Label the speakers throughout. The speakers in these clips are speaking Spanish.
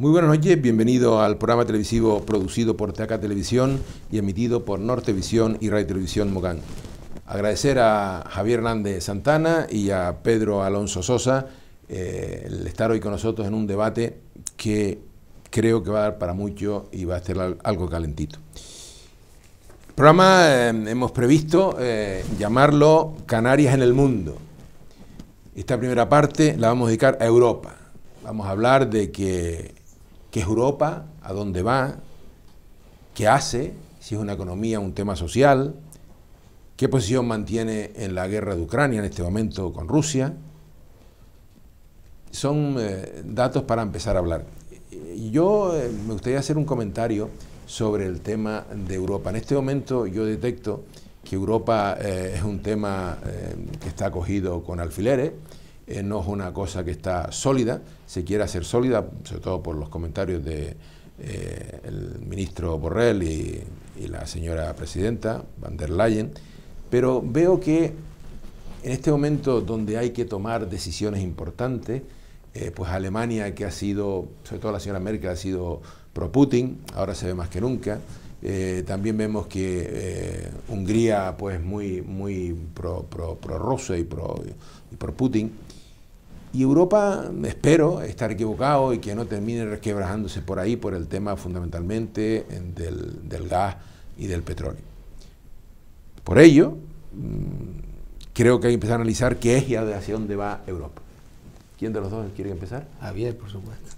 Speaker 1: Muy buenas noches, bienvenido al programa televisivo producido por TK Televisión y emitido por Nortevisión y Radio Televisión Mogán. Agradecer a Javier Hernández Santana y a Pedro Alonso Sosa el estar hoy con nosotros en un debate que creo que va a dar para mucho y va a ser algo calentito. El programa hemos previsto llamarlo Canarias en el Mundo. Esta primera parte la vamos a dedicar a Europa. Vamos a hablar de qué es Europa, a dónde va, qué hace, si es una economía, un tema social, qué posición mantiene en la guerra de Ucrania en este momento con Rusia. Son datos para empezar a hablar. Yo me gustaría hacer un comentario sobre el tema de Europa. En este momento yo detecto que Europa es un tema que está cogido con alfileres. No es una cosa que está sólida, se quiere hacer sólida, sobre todo por los comentarios del ministro Borrell y la señora presidenta van der Leyen, pero veo que en este momento donde hay que tomar decisiones importantes, pues Alemania, que ha sido, sobre todo la señora Merkel, ha sido pro-Putin, ahora se ve más que nunca. También vemos que Hungría, pues muy pro-ruso y pro-Putin. Y Europa, espero estar equivocado y que no termine resquebrajándose por ahí por el tema fundamentalmente del gas y del petróleo. Por ello, creo que hay que empezar a analizar qué es y hacia dónde va Europa. ¿Quién de los dos quiere empezar?
Speaker 2: Javier, por supuesto.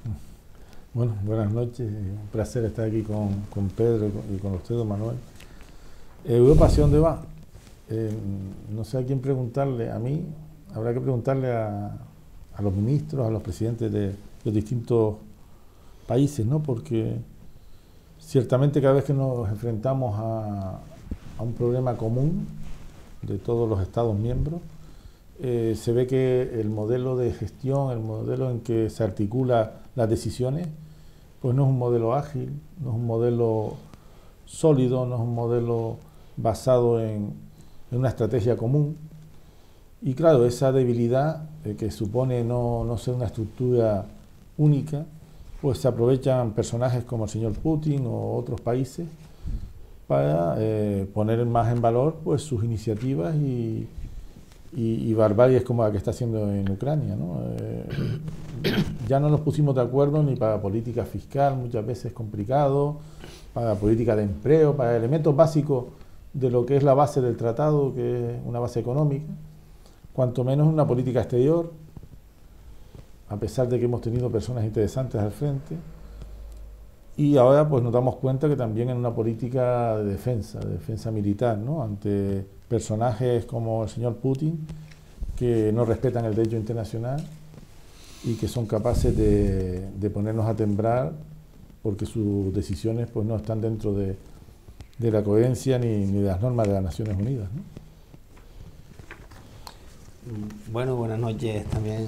Speaker 3: Bueno, buenas noches. Un placer estar aquí con Pedro y con usted, don Manuel. ¿Europa hacia dónde va? No sé a quién preguntarle. A mí habrá que preguntarle a los ministros, a los presidentes de los distintos países, ¿no? Porque ciertamente cada vez que nos enfrentamos a un problema común de todos los Estados miembros, se ve que el modelo de gestión, el modelo en que se articulan las decisiones, pues no es un modelo ágil, no es un modelo sólido, no es un modelo basado en una estrategia común. Y claro, esa debilidad que supone no ser una estructura única, pues se aprovechan personajes como el señor Putin o otros países para poner más en valor pues sus iniciativas y barbaries como la que está haciendo en Ucrania, ¿no? Ya no nos pusimos de acuerdo ni para política fiscal, muchas veces complicado, para política de empleo, para elementos básicos de lo que es la base del tratado, que es una base económica, cuanto menos una política exterior, a pesar de que hemos tenido personas interesantes al frente. Y ahora pues nos damos cuenta que también en una política de defensa militar, ¿no? Ante personajes como el señor Putin, que no respetan el derecho internacional y que son capaces de ponernos a temblar porque sus decisiones pues no están dentro de la coherencia ni de las normas de las Naciones Unidas, ¿no?
Speaker 2: Bueno, buenas noches también.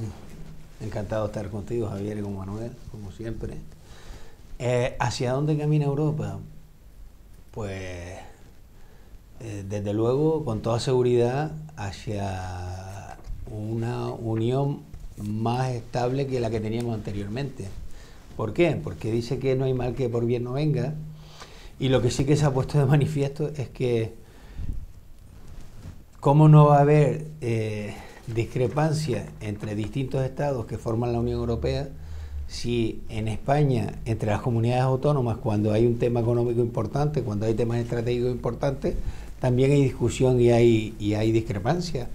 Speaker 2: Encantado de estar contigo, Javier, y con Manuel, como siempre. ¿Hacia dónde camina Europa? Pues, desde luego, con toda seguridad, hacia una unión más estable que la que teníamos anteriormente. ¿Por qué? Porque dice que no hay mal que por bien no venga, y lo que sí que se ha puesto de manifiesto es que cómo no va a haber discrepancia entre distintos estados que forman la Unión Europea si en España, entre las comunidades autónomas, cuando hay un tema económico importante, cuando hay temas estratégicos importantes, también hay discusión y hay discrepancias.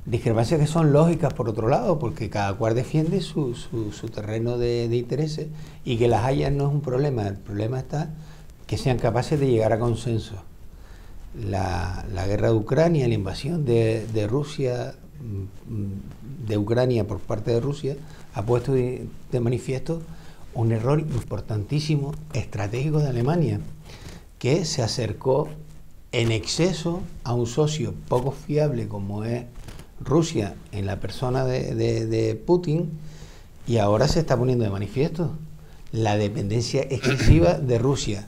Speaker 2: Discrepancias que son lógicas por otro lado, porque cada cual defiende su terreno de intereses, y que las haya no es un problema. El problema está que sean capaces de llegar a consenso. La guerra de Ucrania, la invasión de Rusia, de Ucrania por parte de Rusia, ha puesto de manifiesto un error importantísimo estratégico de Alemania, que se acercó en exceso a un socio poco fiable como es Rusia en la persona de Putin, y ahora se está poniendo de manifiesto la dependencia excesiva de Rusia.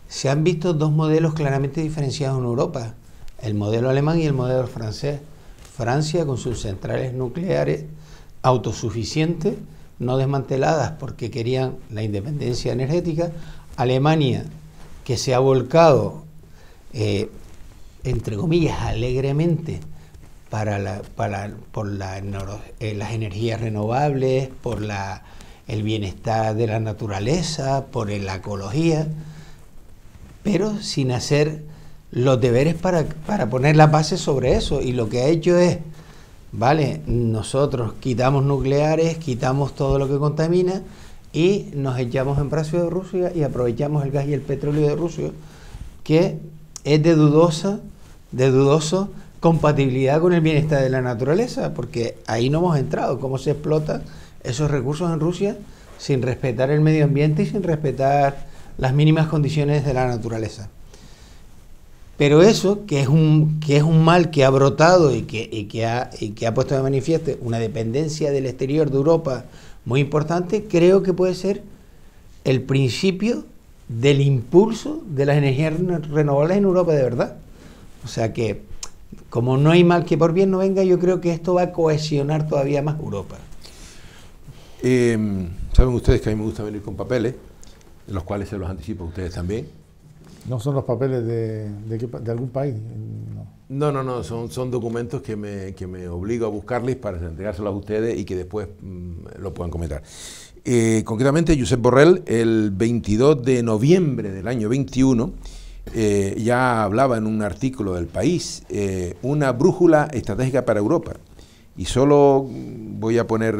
Speaker 2: Se han visto dos modelos claramente diferenciados en Europa, el modelo alemán y el modelo francés. Francia con sus centrales nucleares autosuficientes, no desmanteladas porque querían la independencia energética, Alemania, que se ha volcado, entre comillas, alegremente por las energías renovables, por el bienestar de la naturaleza, por la ecología, pero sin hacer los deberes para poner las bases sobre eso. Y lo que ha hecho es, vale, nosotros quitamos nucleares, quitamos todo lo que contamina y nos echamos en brazos de Rusia y aprovechamos el gas y el petróleo de Rusia, que es de dudoso compatibilidad con el bienestar de la naturaleza, porque ahí no hemos entrado, cómo se explotan esos recursos en Rusia sin respetar el medio ambiente y sin respetar las mínimas condiciones de la naturaleza. Pero eso, que es un mal que ha brotado y que ha puesto de manifiesto una dependencia del exterior de Europa muy importante, creo que puede ser el principio del impulso de las energías renovables en Europa de verdad. O sea que, como no hay mal que por bien no venga, yo creo que esto va a cohesionar todavía más Europa.
Speaker 1: Saben ustedes que a mí me gusta venir con papeles, de los cuales se los anticipo a ustedes también.
Speaker 3: ¿No son los papeles de algún país?
Speaker 1: No, son documentos que me obligo a buscarles para entregárselos a ustedes y que después lo puedan comentar. Concretamente, Josep Borrell, el 22 de noviembre del año 21, ya hablaba en un artículo del País, una brújula estratégica para Europa. Y solo voy a poner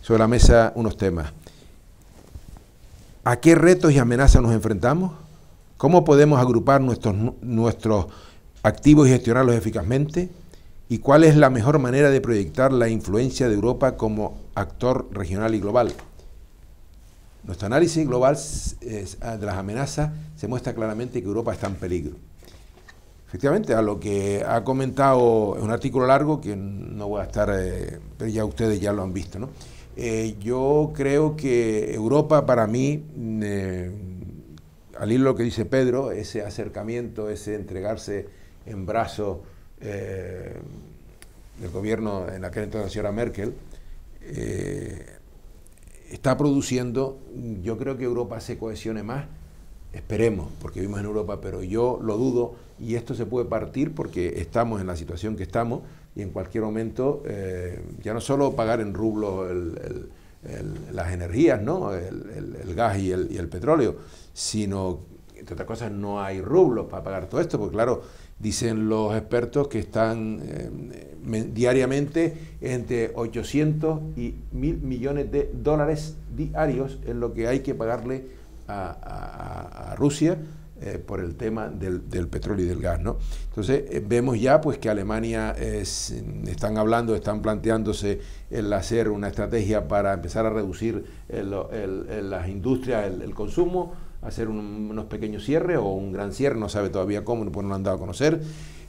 Speaker 1: sobre la mesa unos temas. ¿A qué retos y amenazas nos enfrentamos? ¿Cómo podemos agrupar nuestros activos y gestionarlos eficazmente? ¿Y cuál es la mejor manera de proyectar la influencia de Europa como actor regional y global? Nuestro análisis global de las amenazas se muestra claramente que Europa está en peligro. Efectivamente, a lo que ha comentado, es un artículo largo que no voy a estar, pero ya ustedes ya lo han visto, ¿no? Yo creo que Europa, para mí, al hilo de lo que dice Pedro, ese acercamiento, ese entregarse en brazos del gobierno en aquel entonces, la señora Merkel, está produciendo, yo creo que Europa se cohesione más, esperemos, porque vivimos en Europa, pero yo lo dudo, y esto se puede partir porque estamos en la situación que estamos, y en cualquier momento, ya no solo pagar en rublos las energías, ¿no? el gas y el petróleo, sino, entre otras cosas, no hay rublos para pagar todo esto, porque claro, dicen los expertos que están diariamente entre 800 y 1.000 millones de dólares diarios en lo que hay que pagarle a Rusia por el tema del petróleo y del gas, ¿no? Entonces vemos ya pues que Alemania están planteándose el hacer una estrategia para empezar a reducir las industrias, el consumo, hacer unos pequeños cierres o un gran cierre, no sabe todavía cómo, no lo han dado a conocer.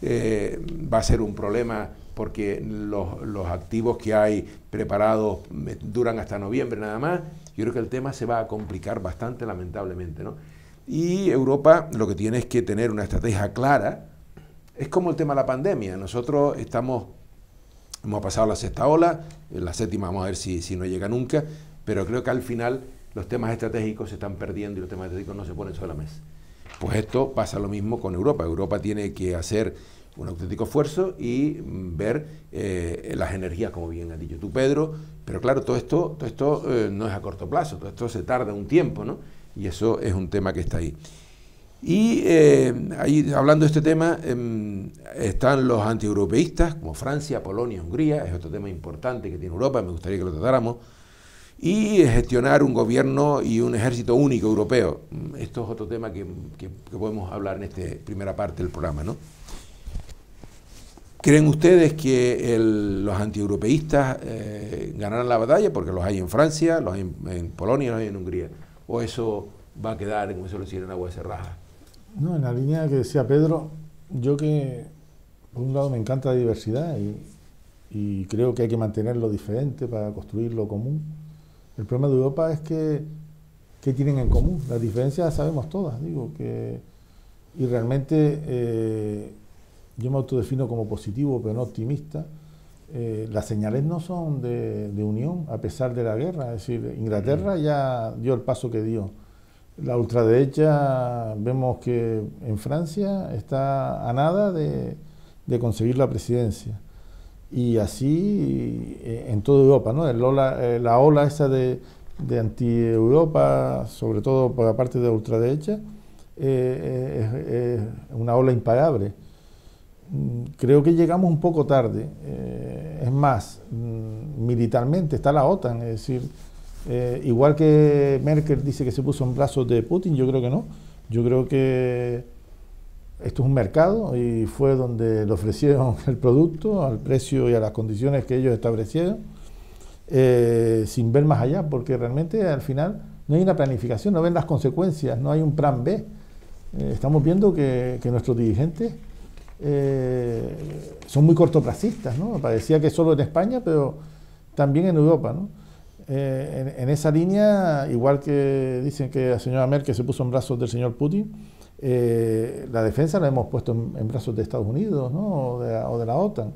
Speaker 1: Va a ser un problema porque los activos que hay preparados duran hasta noviembre nada más. Yo creo que el tema se va a complicar bastante, lamentablemente, ¿no? Y Europa lo que tiene es que tener una estrategia clara. Es como el tema de la pandemia. Nosotros hemos pasado la sexta ola, en la séptima vamos a ver si no llega nunca, pero creo que al final los temas estratégicos se están perdiendo y los temas estratégicos no se ponen sobre la mesa. Pues esto pasa lo mismo con Europa. Europa tiene que hacer un auténtico esfuerzo y ver las energías, como bien has dicho tú, Pedro, pero claro, todo esto no es a corto plazo, todo esto se tarda un tiempo, ¿no? Y eso es un tema que está ahí. Y ahí, hablando de este tema, están los antieuropeístas, como Francia, Polonia, Hungría, es otro tema importante que tiene Europa, me gustaría que lo tratáramos, y gestionar un gobierno y un ejército único europeo. Esto es otro tema que podemos hablar en esta primera parte del programa, ¿no? ¿Creen ustedes que los antieuropeístas ganarán la batalla? Porque los hay en Francia, los hay en Polonia, los hay en Hungría. ¿O eso va a quedar, como eso lo decir, en agua de cerraja?
Speaker 3: No, en la línea que decía Pedro, yo que por un lado me encanta la diversidad y creo que hay que mantener lo diferente para construir lo común. El problema de Europa es que ¿qué tienen en común? Las diferencias las sabemos todas, y realmente yo me autodefino como positivo, pero no optimista. las señales no son de unión a pesar de la guerra. Es decir, Inglaterra ya dio el paso que dio. La ultraderecha, vemos que en Francia está a nada de conseguir la presidencia. Y así en toda Europa, ¿no? La ola esa de anti-Europa, sobre todo por la parte de la ultraderecha, es una ola impagable. Creo que llegamos un poco tarde. Es más, militarmente está la OTAN, es decir, igual que Merkel dice que se puso en brazos de Putin, yo creo que no. Yo creo que esto es un mercado y fue donde le ofrecieron el producto al precio y a las condiciones que ellos establecieron, sin ver más allá, porque realmente al final no hay una planificación, no ven las consecuencias, no hay un plan B. Estamos viendo que nuestros dirigentes son muy cortoplacistas, ¿no? Parecía que solo en España, pero también en Europa, ¿no? En esa línea, igual que dicen que la señora Merkel se puso en brazos del señor Putin, la defensa la hemos puesto en brazos de Estados Unidos, ¿no? o de la OTAN.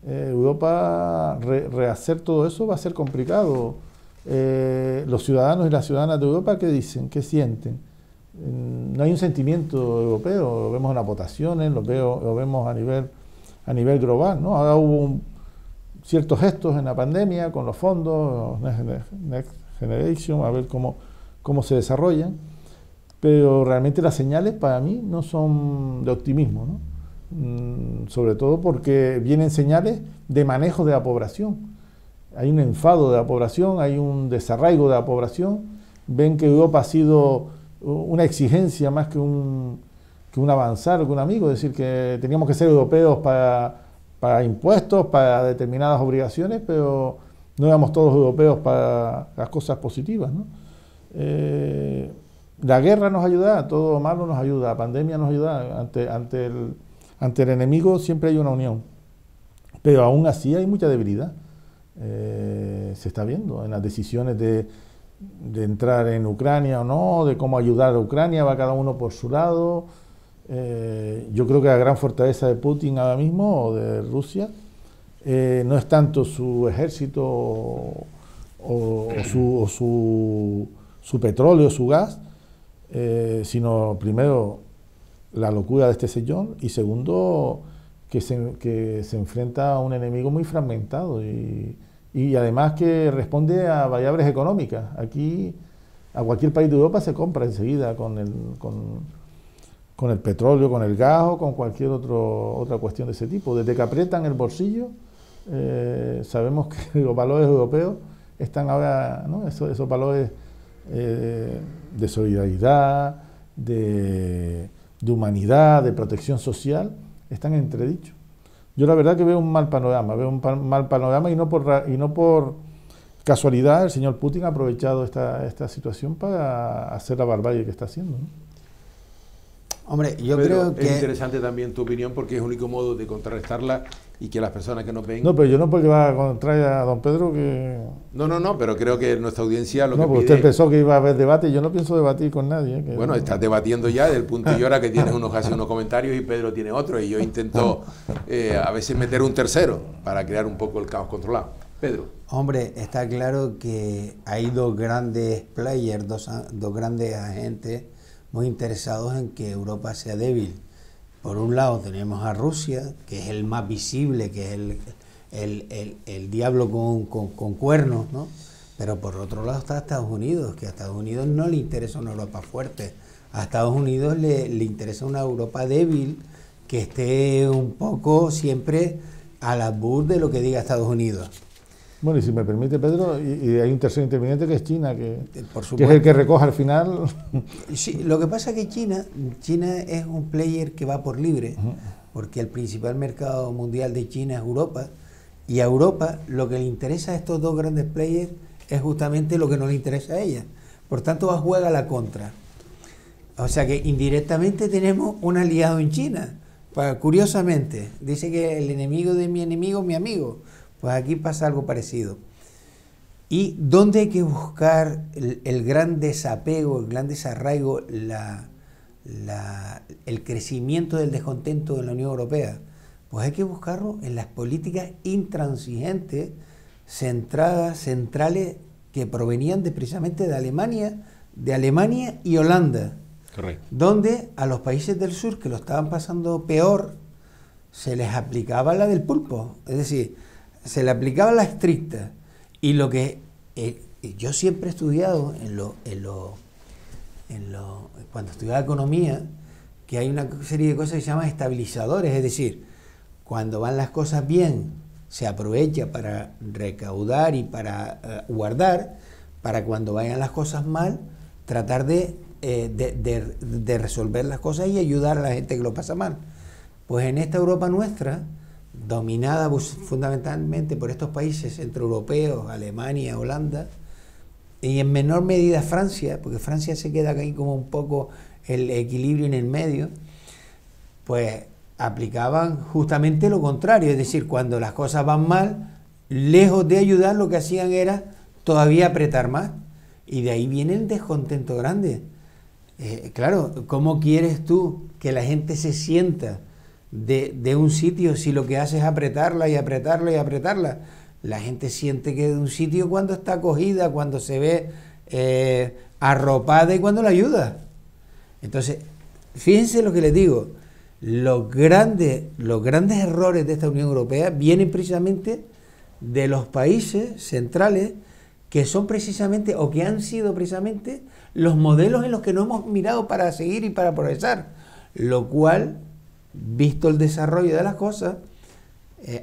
Speaker 3: Europa, rehacer todo eso va a ser complicado. Los ciudadanos y las ciudadanas de Europa, ¿qué dicen? ¿Qué sienten? No hay un sentimiento europeo, lo vemos en las votaciones, lo vemos a nivel global, ¿no? Ahora hubo ciertos gestos en la pandemia con los fondos, Next Generation, a ver cómo se desarrollan, pero realmente las señales para mí no son de optimismo, ¿no? Sobre todo porque vienen señales de manejo de la población. Hay un enfado de la población, hay un desarraigo de la población, ven que Europa ha sido una exigencia más que un avanzar, que un amigo, es decir, que teníamos que ser europeos para impuestos, para determinadas obligaciones, pero no éramos todos europeos para las cosas positivas, ¿no? La guerra nos ayuda, todo malo nos ayuda, la pandemia nos ayuda, ante el enemigo siempre hay una unión, pero aún así hay mucha debilidad. Se está viendo en las decisiones de entrar en Ucrania o no, de cómo ayudar a Ucrania, va cada uno por su lado. Yo creo que la gran fortaleza de Putin ahora mismo, o de Rusia, no es tanto su ejército o su petróleo, su gas, sino primero la locura de este señor y segundo que se enfrenta a un enemigo muy fragmentado y además que responde a variables económicas. Aquí a cualquier país de Europa se compra enseguida con el petróleo, con el gas o con cualquier otra cuestión de ese tipo. Desde que aprietan el bolsillo, sabemos que los valores europeos están ahora, ¿no? Esos valores de solidaridad, de humanidad, de protección social, están entredichos. Yo la verdad que veo un mal panorama y no por casualidad el señor Putin ha aprovechado esta situación para hacer la barbarie que está haciendo, ¿no?
Speaker 2: Hombre, yo
Speaker 1: Pedro,
Speaker 2: creo que...
Speaker 1: Es interesante también tu opinión porque es el único modo de contrarrestarla y que las personas que nos ven...
Speaker 3: No, pero yo no porque va a contraer a don Pedro que...
Speaker 1: No, pero creo que nuestra audiencia lo
Speaker 3: no,
Speaker 1: que
Speaker 3: porque
Speaker 1: pide...
Speaker 3: usted pensó que iba a haber debate y yo no pienso debatir con nadie.
Speaker 1: Bueno, estás debatiendo ya del punto y hora que tienes hace unos comentarios y Pedro tiene otros y yo intento a veces meter un tercero para crear un poco el caos controlado. Pedro.
Speaker 2: Hombre, está claro que hay dos grandes players, dos grandes agentes muy interesados en que Europa sea débil. Por un lado tenemos a Rusia, que es el más visible, que es el diablo con cuernos, ¿no? Pero por otro lado está Estados Unidos, que a Estados Unidos no le interesa una Europa fuerte. A Estados Unidos le interesa una Europa débil, que esté un poco siempre al albur de lo que diga Estados Unidos.
Speaker 3: Bueno, y si me permite, Pedro, y hay un tercer interviniente que es China, que es el que recoge al final.
Speaker 2: Sí, lo que pasa es que China es un player que va por libre, porque el principal mercado mundial de China es Europa, y a Europa lo que le interesa a estos dos grandes players es justamente lo que no le interesa a ella. Por tanto, juega a la contra. O sea que indirectamente tenemos un aliado en China. Pues, curiosamente, dice que el enemigo de mi enemigo es mi amigo. Pues aquí pasa algo parecido. ¿Y dónde hay que buscar el gran desapego, el gran desarraigo, el crecimiento del descontento en la Unión Europea? Pues hay que buscarlo en las políticas intransigentes, centrales, que provenían precisamente de Alemania y Holanda.
Speaker 1: Correcto.
Speaker 2: Donde a los países del sur, que lo estaban pasando peor, se les aplicaba la del pulpo, es decir, se le aplicaba la estricta. Y lo que yo siempre he estudiado cuando estudiaba economía, que hay una serie de cosas que se llaman estabilizadores, es decir, cuando van las cosas bien, se aprovecha para recaudar y para guardar, para cuando vayan las cosas mal, tratar de resolver las cosas y ayudar a la gente que lo pasa mal. Pues en esta Europa nuestra, dominada fundamentalmente por estos países centroeuropeos, Alemania, Holanda, y en menor medida Francia, porque Francia se queda ahí como un poco el equilibrio en el medio, pues aplicaban justamente lo contrario, es decir, cuando las cosas van mal, lejos de ayudar, lo que hacían era todavía apretar más, y de ahí viene el descontento grande. Claro, ¿cómo quieres tú que la gente se sienta de un sitio si lo que hace es apretarla y apretarla y apretarla? La gente siente que de un sitio cuando está acogida, cuando se ve arropada y cuando la ayuda. Entonces, fíjense lo que les digo, los grandes errores de esta Unión Europea vienen precisamente de los países centrales, que son precisamente, o que han sido precisamente, los modelos en los que no hemos mirado para seguir y para progresar, lo cual, visto el desarrollo de las cosas,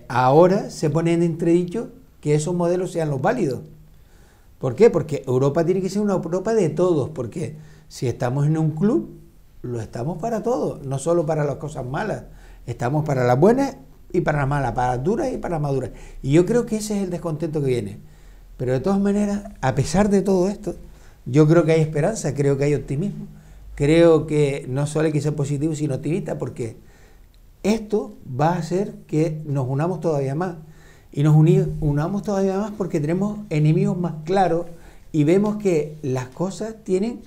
Speaker 2: ahora se pone en entredicho que esos modelos sean los válidos. ¿Por qué? Porque Europa tiene que ser una Europa de todos, porque si estamos en un club, lo estamos para todos, no solo para las cosas malas, estamos para las buenas y para las malas, para las duras y para las maduras. Y yo creo que ese es el descontento que viene. Pero de todas maneras, a pesar de todo esto, yo creo que hay esperanza, creo que hay optimismo, creo que no solo hay que ser positivo, sino optimista, porque esto va a hacer que nos unamos todavía más. Y nos unamos todavía más porque tenemos enemigos más claros y vemos que las cosas tienen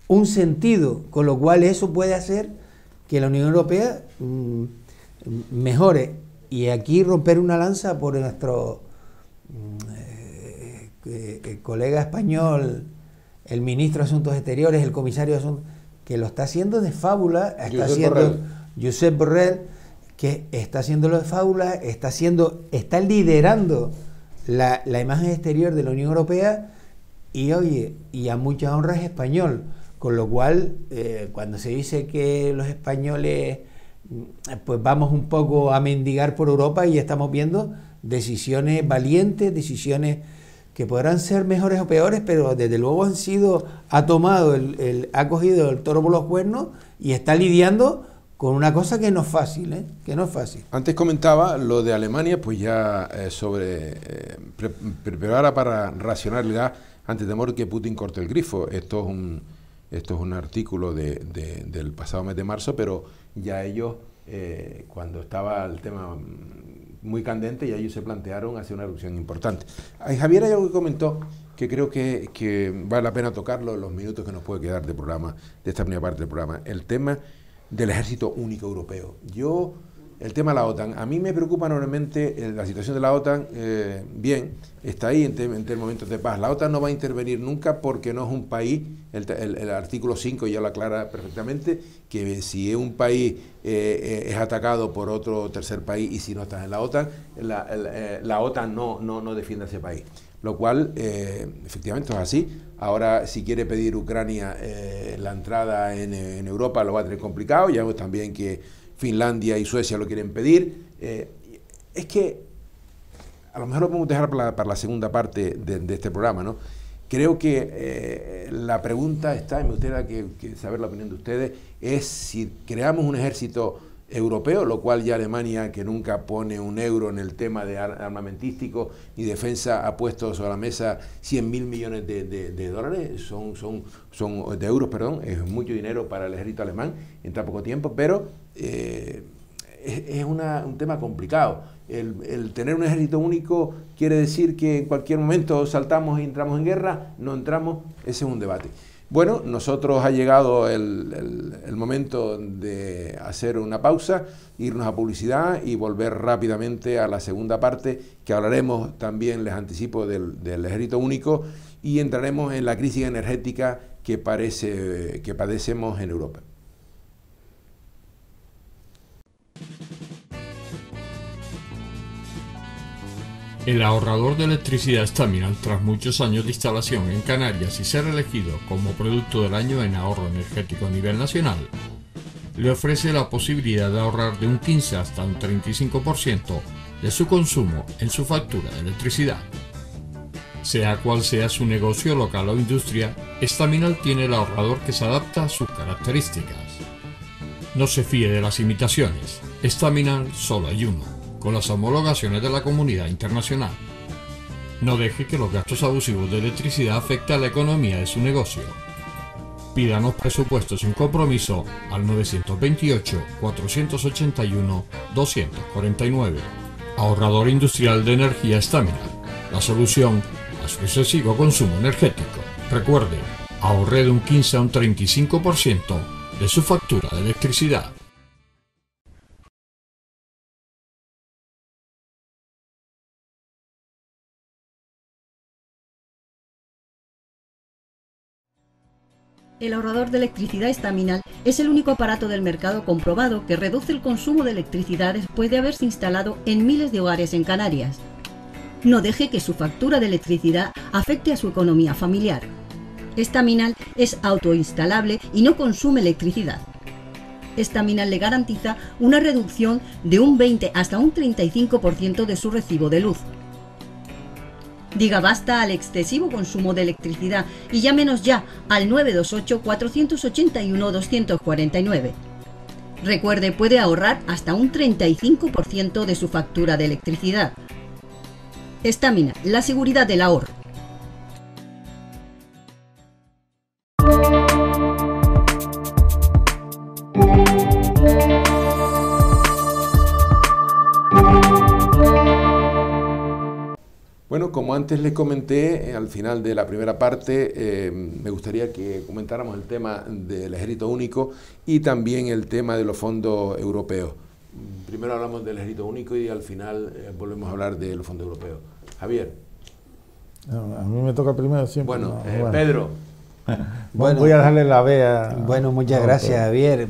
Speaker 2: un sentido, con lo cual eso puede hacer que la Unión Europea mejore. Y aquí romper una lanza por nuestro colega español, el ministro de Asuntos Exteriores, el comisario de Asuntos, que lo está haciendo de fábula, Josep Borrell, que está haciéndolo de fábula, está liderando la imagen exterior de la Unión Europea, y oye, y a mucha honra es español, con lo cual cuando se dice que los españoles pues vamos un poco a mendigar por Europa, y estamos viendo decisiones valientes, decisiones que podrán ser mejores o peores, pero desde luego ha cogido el toro por los cuernos y está lidiando con una cosa que no es fácil, que no es fácil.
Speaker 1: Antes comentaba lo de Alemania, pues ya preparar para racionar el gas ante temor que Putin corte el grifo. Esto es un artículo del pasado mes de marzo, pero ya ellos, cuando estaba el tema muy candente, ya ellos se plantearon hacer una reducción importante. Javier, hay algo que comentó que creo que vale la pena tocarlo en los minutos que nos puede quedar de programa, de esta primera parte del programa, el tema del ejército único europeo. El tema de la OTAN, a mí me preocupa enormemente la situación de la OTAN. Bien, está ahí en momentos de paz. La OTAN no va a intervenir nunca porque no es un país, el artículo 5 ya lo aclara perfectamente, que si un país es atacado por otro tercer país y si no estás en la OTAN, la OTAN no defiende a ese país. Lo cual, efectivamente es así. Ahora, si quiere pedir Ucrania la entrada en Europa, lo va a tener complicado. Ya vemos también que Finlandia y Suecia lo quieren pedir. Es que a lo mejor lo podemos dejar para la segunda parte de este programa, ¿no? Creo que la pregunta está, y me gustaría que saber la opinión de ustedes, es si creamos un ejército europeo, lo cual ya Alemania, que nunca pone un euro en el tema de armamentístico ni defensa, ha puesto sobre la mesa 100.000 millones de dólares, de euros, perdón, es mucho dinero para el ejército alemán en tan poco tiempo, pero es un tema complicado. El tener un ejército único quiere decir que en cualquier momento saltamos y entramos en guerra, no entramos, ese es un debate. Bueno, nosotros ha llegado el momento de hacer una pausa, irnos a publicidad y volver rápidamente a la segunda parte, que hablaremos también, les anticipo, del ejército único, y entraremos en la crisis energética que padecemos en Europa.
Speaker 4: El ahorrador de electricidad Staminal, tras muchos años de instalación en Canarias y ser elegido como producto del año en ahorro energético a nivel nacional, le ofrece la posibilidad de ahorrar de un 15 hasta un 35% de su consumo en su factura de electricidad. Sea cual sea su negocio local o industria, Staminal tiene el ahorrador que se adapta a sus características. No se fíe de las imitaciones, Staminal solo hay uno, con las homologaciones de la comunidad internacional. No deje que los gastos abusivos de electricidad afecten a la economía de su negocio. Pídanos presupuesto sin compromiso al 928-481-249. Ahorrador industrial de energía Staminal, la solución a su excesivo consumo energético. Recuerde, ahorre de un 15 a un 35% de su factura de electricidad.
Speaker 5: El ahorrador de electricidad Staminal es el único aparato del mercado comprobado que reduce el consumo de electricidad después de haberse instalado en miles de hogares en Canarias. No deje que su factura de electricidad afecte a su economía familiar. Staminal es autoinstalable y no consume electricidad. Staminal le garantiza una reducción de un 20 hasta un 35% de su recibo de luz. Diga basta al excesivo consumo de electricidad y llámenos ya al 928-481-249. Recuerde, puede ahorrar hasta un 35% de su factura de electricidad. Staminal, la seguridad del ahorro.
Speaker 1: Bueno, como antes les comenté, al final de la primera parte, me gustaría que comentáramos el tema del ejército único y también el tema de los fondos europeos. Primero hablamos del ejército único y al final volvemos a hablar de los fondos europeos. Javier.
Speaker 3: A mí me toca primero siempre.
Speaker 1: Bueno, Pedro.
Speaker 3: Bueno, voy a darle la vea.
Speaker 2: Bueno, muchas gracias, Javier,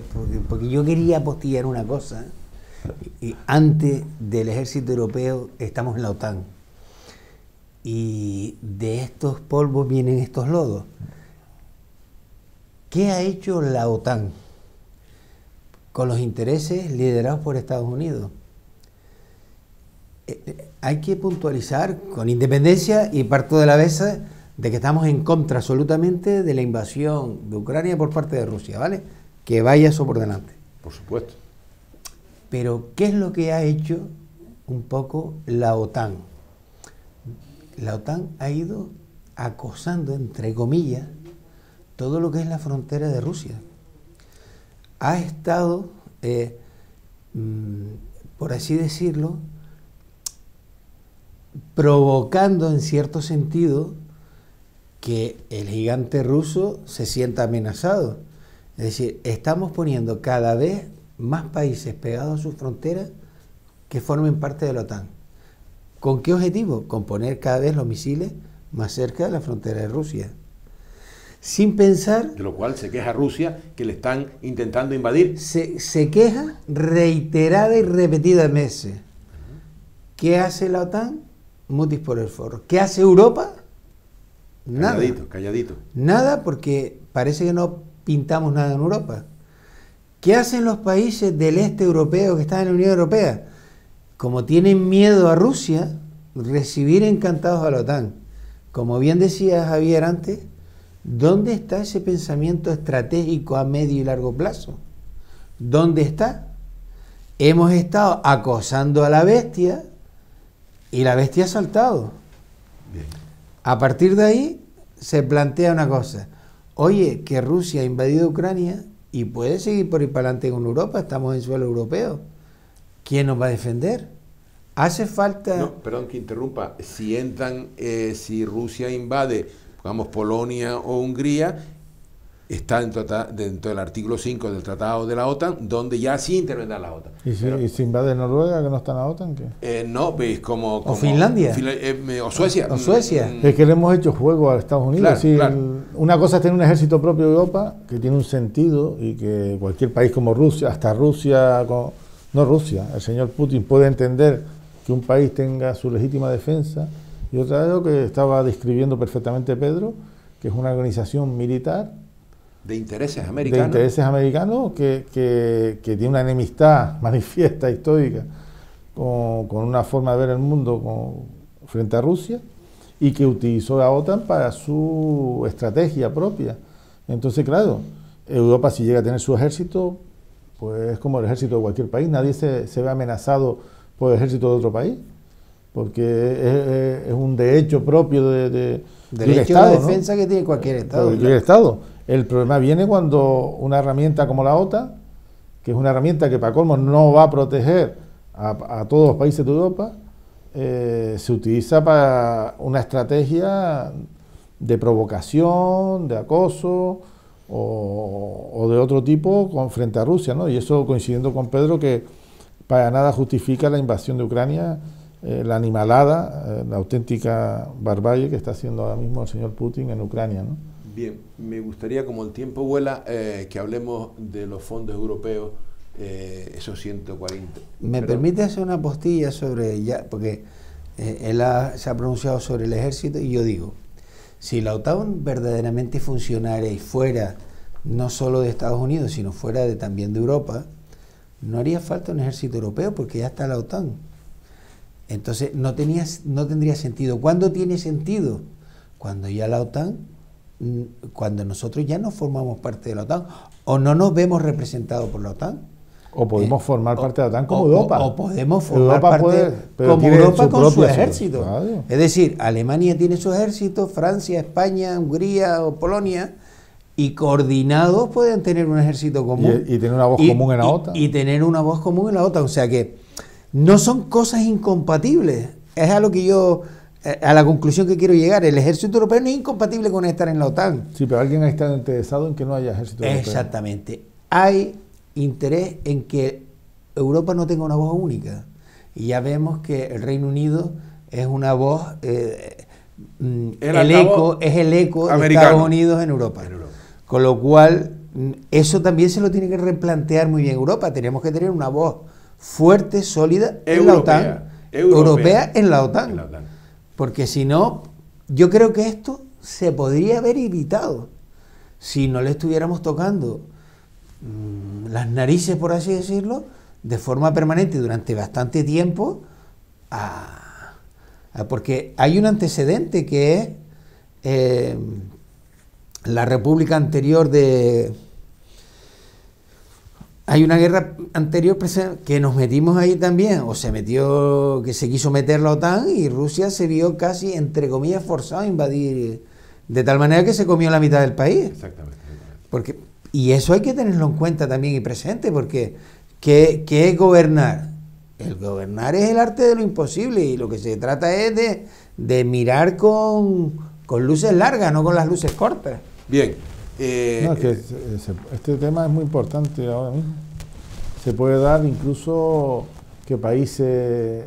Speaker 2: porque yo quería apostillar una cosa. Y antes del ejército europeo estamos en la OTAN. Y de estos polvos vienen estos lodos. ¿Qué ha hecho la OTAN con los intereses liderados por Estados Unidos? Hay que puntualizar con independencia y parto de la base de que estamos en contra absolutamente de la invasión de Ucrania por parte de Rusia, ¿vale? Que vaya eso por delante.
Speaker 1: Por supuesto.
Speaker 2: Pero, ¿qué es lo que ha hecho un poco la OTAN? La OTAN ha ido acosando, entre comillas, todo lo que es la frontera de Rusia. Ha estado, por así decirlo, provocando en cierto sentido que el gigante ruso se sienta amenazado. Es decir, estamos poniendo cada vez más países pegados a sus fronteras que formen parte de la OTAN. ¿Con qué objetivo? Con poner cada vez los misiles más cerca de la frontera de Rusia. Sin pensar...
Speaker 1: De lo cual se queja Rusia, que le están intentando invadir.
Speaker 2: Se queja reiterada y repetida veces. ¿Qué hace la OTAN? Mutis por el forro. ¿Qué hace Europa? Nada.
Speaker 1: Calladito, calladito.
Speaker 2: Nada, porque parece que no pintamos nada en Europa. ¿Qué hacen los países del este europeo que están en la Unión Europea? Como tienen miedo a Rusia, recibir encantados a la OTAN. Como bien decía Javier antes, ¿dónde está ese pensamiento estratégico a medio y largo plazo? ¿Dónde está? Hemos estado acosando a la bestia y la bestia ha saltado.
Speaker 1: Bien.
Speaker 2: A partir de ahí se plantea una cosa. Oye, que Rusia ha invadido Ucrania y puede seguir por ir para adelante con Europa, estamos en suelo europeo. ¿Quién nos va a defender? Hace falta...
Speaker 1: No, perdón que interrumpa. Si entran, si Rusia invade, digamos, Polonia o Hungría, está dentro del artículo 5 del Tratado de la OTAN, donde ya sí intervendrá la OTAN.
Speaker 3: ¿Y si invade Noruega, que no está en la OTAN? ¿Qué?
Speaker 1: No, veis como
Speaker 2: ¿O Finlandia?
Speaker 1: O Suecia.
Speaker 2: ¿O Suecia?
Speaker 3: Es que le hemos hecho juego a Estados Unidos.
Speaker 1: Claro, claro.
Speaker 3: Una cosa es tener un ejército propio de Europa, que tiene un sentido, y que cualquier país como Rusia, hasta Rusia, no Rusia, el señor Putin puede entender que un país tenga su legítima defensa. Y otra vez lo que estaba describiendo perfectamente Pedro, que es una organización militar
Speaker 1: de intereses americanos.
Speaker 3: De intereses americanos que tiene una enemistad manifiesta, histórica, con una forma de ver el mundo frente a Rusia, y que utilizó la OTAN para su estrategia propia. Entonces, claro, Europa, si llega a tener su ejército, pues es como el ejército de cualquier país. Nadie se ve amenazado por el ejército de otro país, porque es un derecho propio de
Speaker 2: derecho
Speaker 3: Estado,
Speaker 2: a la defensa, ¿no?, que tiene cualquier Estado.
Speaker 3: Cualquier Estado. El problema viene cuando una herramienta como la OTAN, que es una herramienta que para colmo no va a proteger a todos los países de Europa, se utiliza para una estrategia de provocación, de acoso o de otro tipo frente a Rusia, ¿no? Y eso, coincidiendo con Pedro, que para nada justifica la invasión de Ucrania, la animalada, la auténtica barbarie que está haciendo ahora mismo el señor Putin en Ucrania, ¿no?
Speaker 1: Bien, me gustaría, como el tiempo vuela, que hablemos de los fondos europeos, esos 140.
Speaker 2: ¿Me permite hacer una postilla sobre, porque él se ha pronunciado sobre el ejército, y yo digo, si la OTAN verdaderamente funcionara y fuera no solo de Estados Unidos, sino fuera también de Europa, no haría falta un ejército europeo, porque ya está la OTAN. Entonces no tendría sentido. ¿Cuándo tiene sentido? Cuando ya la OTAN, cuando nosotros ya no formamos parte de la OTAN, o no nos vemos representados por la OTAN.
Speaker 3: O podemos formar parte de la OTAN como Europa.
Speaker 2: O podemos formar parte como Europa con su ejército. Claro. Es decir, Alemania tiene su ejército, Francia, España, Hungría o Polonia, y coordinados pueden tener un ejército común.
Speaker 3: Y tener una voz común en la OTAN.
Speaker 2: Y tener una voz común en la OTAN. O sea que no son cosas incompatibles. Es a lo que yo, a la conclusión que quiero llegar. El ejército europeo no es incompatible con estar en la OTAN.
Speaker 3: Sí, pero alguien ha estado interesado en que no haya ejército europeo.
Speaker 2: Exactamente. Hay interés en que Europa no tenga una voz única. Y ya vemos que el Reino Unido es una voz, es el eco de Estados Unidos en Europa. Con lo cual, eso también se lo tiene que replantear muy bien Europa. Tenemos que tener una voz fuerte, sólida en la OTAN, europea en la OTAN. Porque si no, yo creo que esto se podría haber evitado si no le estuviéramos tocando las narices, por así decirlo, de forma permanente durante bastante tiempo, porque hay un antecedente que es la república anterior hay una guerra anterior que nos metimos ahí también, que se quiso meter la OTAN, y Rusia se vio casi, entre comillas, forzado a invadir, de tal manera que se comió la mitad del país.
Speaker 1: Exactamente.
Speaker 2: Y eso hay que tenerlo en cuenta también y presente, porque ¿qué es gobernar? El gobernar es el arte de lo imposible, y lo que se trata es de mirar con luces largas, no con las luces cortas.
Speaker 1: Bien.
Speaker 3: Este tema es muy importante ahora mismo. Se puede dar incluso que países